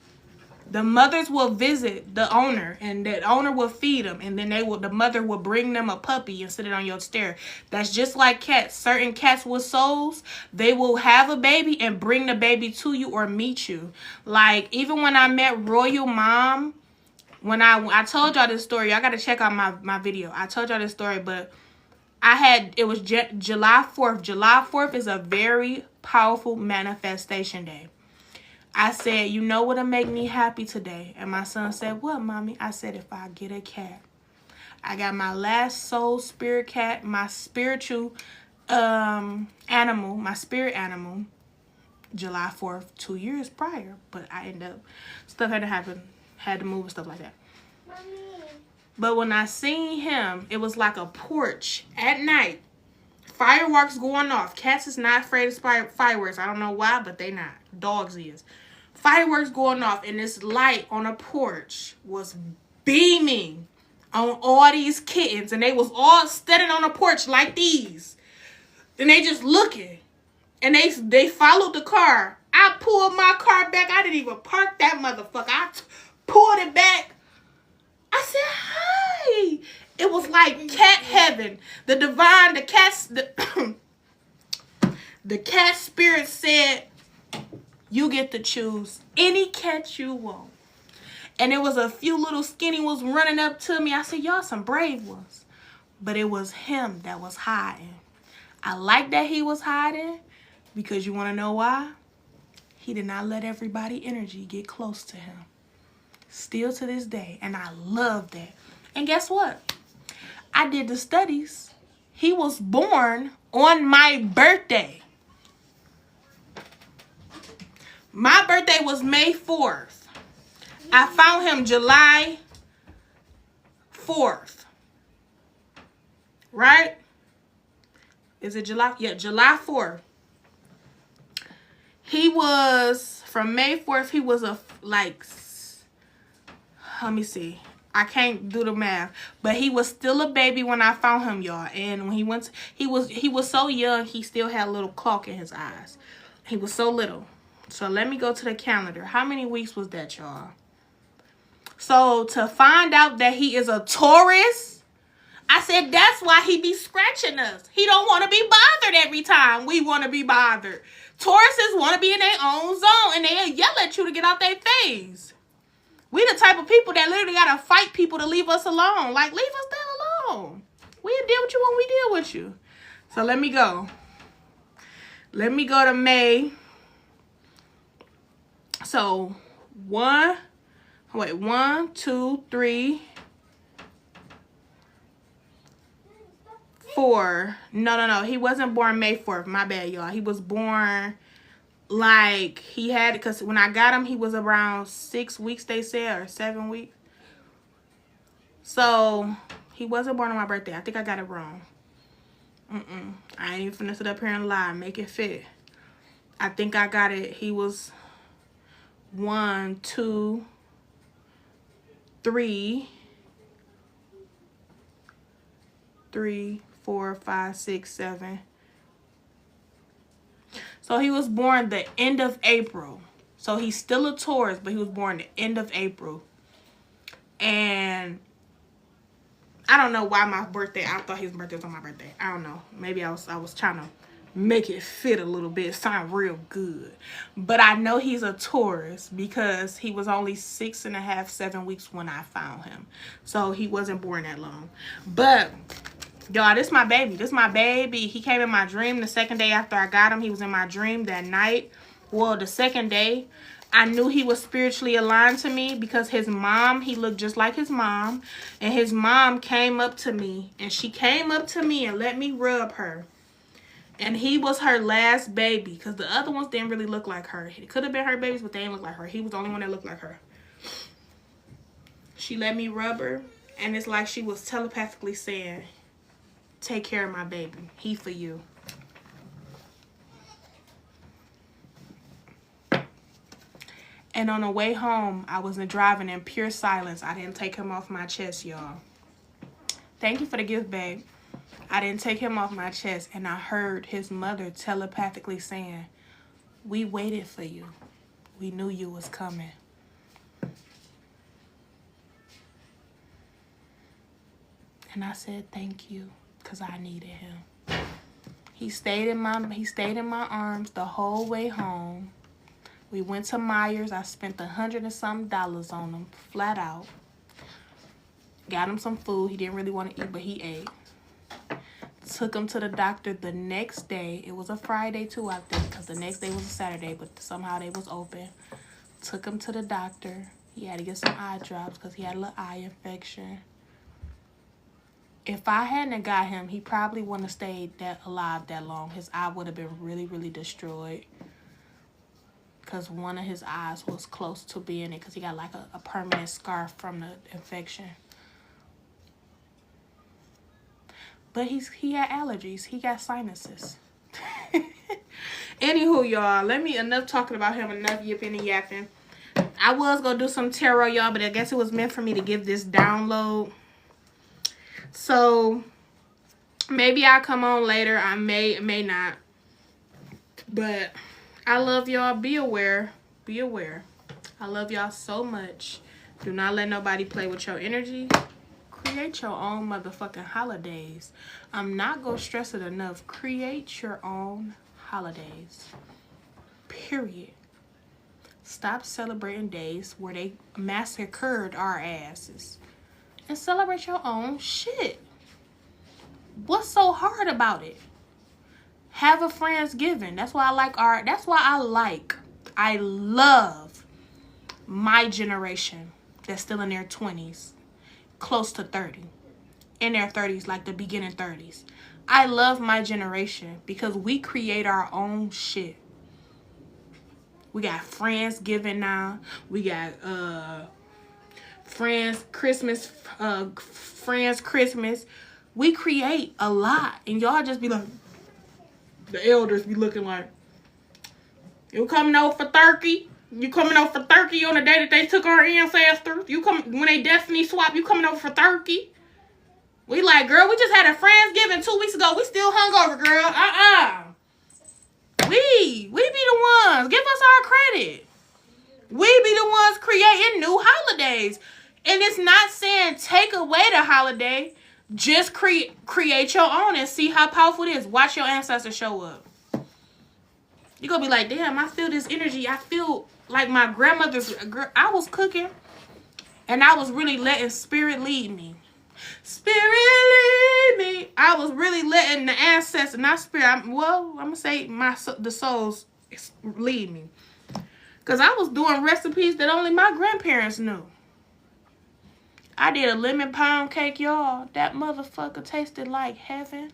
A: The mothers will visit the owner, and that owner will feed them, and then the mother will bring them a puppy and sit it on your stair. That's just like cats. Certain cats with souls, they will have a baby and bring the baby to you or meet you. Like, even when I met Royal Mom, when I told y'all this story, y'all got to check out my video. I told y'all this story, but it was July 4th. July 4th is a very powerful manifestation day. I said, you know what'll make me happy today? And my son said, what, mommy? I said, if I get a cat. I got my last soul spirit cat, my spiritual animal, my spirit animal, July 4th, 2 years prior. But I ended up, stuff had to happen, had to move and stuff like that.
B: Mommy.
A: But when I seen him, it was like a porch at night. Fireworks going off. Cats is not afraid of fireworks. I don't know why, but they not. Dogs is. Fireworks going off, and this light on a porch was beaming on all these kittens, and they was all standing on a porch like these, and they just looking, and they followed the car. I pulled my car back. I didn't even park that motherfucker. I pulled it back. I said, hi. It was like cat heaven. The cat spirit said, you get to choose any cat you want. And there was a few little skinny ones running up to me. I said, y'all some brave ones. But it was him that was hiding. I like that he was hiding because you want to know why? He did not let everybody energy get close to him. Still to this day. And I love that. And guess what? I did the studies. He was born on my birthday. My birthday was May 4th. I found him July 4th. Right? Is it July? Yeah, July 4th. He was From May 4th, he was let me see. I can't do the math, but he was still a baby when I found him, y'all. And when he went, he was so young, he still had a little caulk in his eyes. He was so little. So let me go to the calendar. How many weeks was that, y'all? So to find out that he is a Taurus, I said that's why he be scratching us. He don't want to be bothered every time we want to be bothered. Tauruses want to be in their own zone, and they'll yell at you to get out their face. We the type of people that literally gotta fight people to leave us alone. Like, leave us the hell alone. We'll deal with you when we deal with you. So let me go. Let me go to May. So 1, 2, 3, 4. No. He wasn't born May 4th. My bad, y'all. He was born like he had, because when I got him, he was around 6 weeks, they said, or 7 weeks. So he wasn't born on my birthday. I think I got it wrong. I ain't even finna sit up here and lie, make it fit. I think I got it. He was 1, 2, 3, 4, 5, 6, 7. So he was born the end of April. So he's still a Taurus, but he was born the end of April. And I don't know why my birthday, I thought his birthday was on my birthday. I don't know. Maybe I was trying to make it fit a little bit, sound real good. But I know he's a Taurus because he was only 6.5, 7 weeks when I found him. So he wasn't born that long. But y'all, this my baby. This my baby. He came in my dream the second day after I got him. He was in my dream that night. Well, the second day. I knew he was spiritually aligned to me because his mom, he looked just like his mom. And his mom came up to me. And she came up to me and let me rub her. And he was her last baby because the other ones didn't really look like her. It could have been her babies, but they didn't look like her. He was the only one that looked like her. She let me rub her. And it's like she was telepathically saying, take care of my baby. He for you. And on the way home, I wasn't driving in pure silence. I didn't take him off my chest, y'all. Thank you for the gift, babe. I didn't take him off my chest. And I heard his mother telepathically saying, we waited for you. We knew you was coming. And I said, thank you, because I needed him. He stayed in my arms the whole way home. We went to Myers. I spent $100 and something on him, flat out. Got him some food. He didn't really want to eat, but he ate. Took him to the doctor the next day. It was a Friday too, I think, because the next day was a Saturday, but somehow they was open. Took him to the doctor. He had to get some eye drops because he had a little eye infection. If I hadn't got him, he probably wouldn't have stayed alive that long. His eye would have been really, really destroyed. Because one of his eyes was close to being it because he got like a permanent scar from the infection. But he had allergies. He got sinuses. Anywho, y'all, enough talking about him, enough yipping and yapping. I was going to do some tarot, y'all, but I guess it was meant for me to give this download. So, maybe I'll come on later. I may not. But I love y'all. Be aware. Be aware. I love y'all so much. Do not let nobody play with your energy. Create your own motherfucking holidays. I'm not going to stress it enough. Create your own holidays. Period. Stop celebrating days where they massacred our asses. And celebrate your own shit. What's so hard about it? Have a Friendsgiving. That's why I like art. That's why I love my generation that's still in their 20s, close to 30, in their 30s, like the beginning 30s. I love my generation because we create our own shit. We got Friendsgiving now. We got Friends Christmas. We create a lot, and y'all just be like, the elders be looking like, you coming over for turkey? You coming over for turkey on the day that they took our ancestors? You come when they destiny swap. You coming over for turkey? We like, girl, we just had a Friendsgiving 2 weeks ago. We still hungover, girl. We be the ones. Give us our credit. We be the ones creating new holidays. And it's not saying take away the holiday. Just create your own and see how powerful it is. Watch your ancestors show up. You're going to be like, damn, I feel this energy. I feel like my grandmother's... I was cooking. And I was really letting spirit lead me. Spirit lead me. I was really letting the ancestors, not spirit. I'm going to say the souls lead me. Because I was doing recipes that only my grandparents knew. I did a lemon pound cake, y'all. That motherfucker tasted like heaven.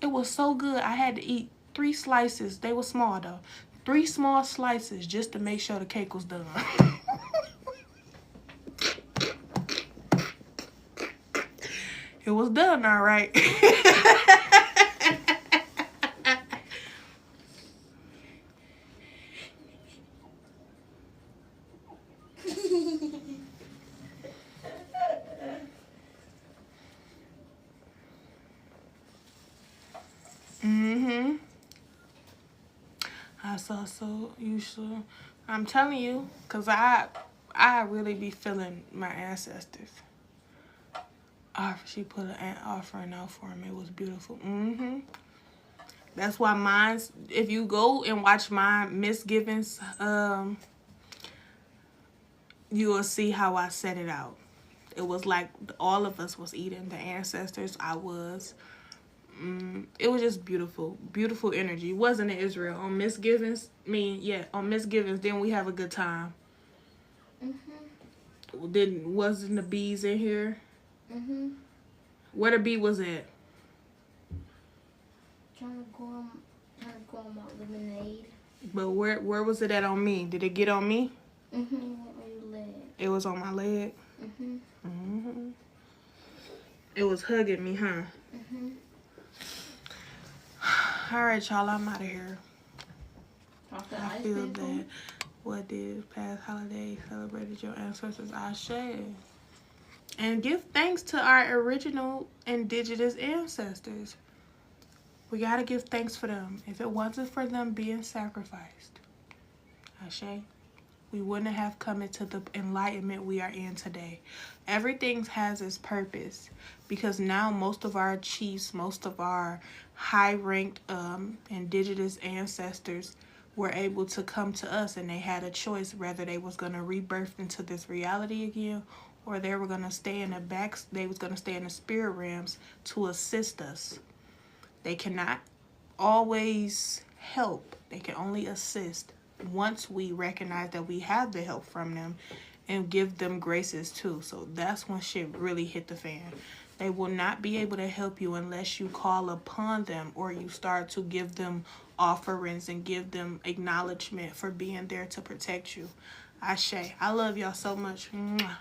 A: It was so good. I had to eat 3 slices. They were small, though. 3 small slices just to make sure the cake was done. It was done, all right. I saw so you should. I'm telling you, cause I really be feeling my ancestors. She put an offering out for him. It was beautiful. That's why mine's. If you go and watch my misgivings, you will see how I set it out. It was like all of us was eating. The ancestors, I was. It was just beautiful. Beautiful energy. Wasn't it, Israel? On misgivings? On misgivings, then we have a good time. Wasn't the bees in here? Where the bee was at?
B: Trying to go on my lemonade.
A: But where was it at on me? Did it get on me?
B: On your leg.
A: It was on my leg? It was hugging me, huh? Alright, y'all, I'm out of here. I feel that what did past holiday celebrated your ancestors, I share. And give thanks to our original indigenous ancestors. We gotta give thanks for them. If it wasn't for them being sacrificed, Ashe, we wouldn't have come into the enlightenment we are in today. Everything has its purpose, because now most of our chiefs, most of our high-ranked indigenous ancestors were able to come to us, and they had a choice whether they was going to rebirth into this reality again, or they were going to stay in they was going to stay in the spirit realms to assist us. They cannot always help. They can only assist once we recognize that we have the help from them and give them graces too. So that's when shit really hit the fan. They will not be able to help you unless you call upon them or you start to give them offerings and give them acknowledgement for being there to protect you. Ashe. I love y'all so much. Mwah.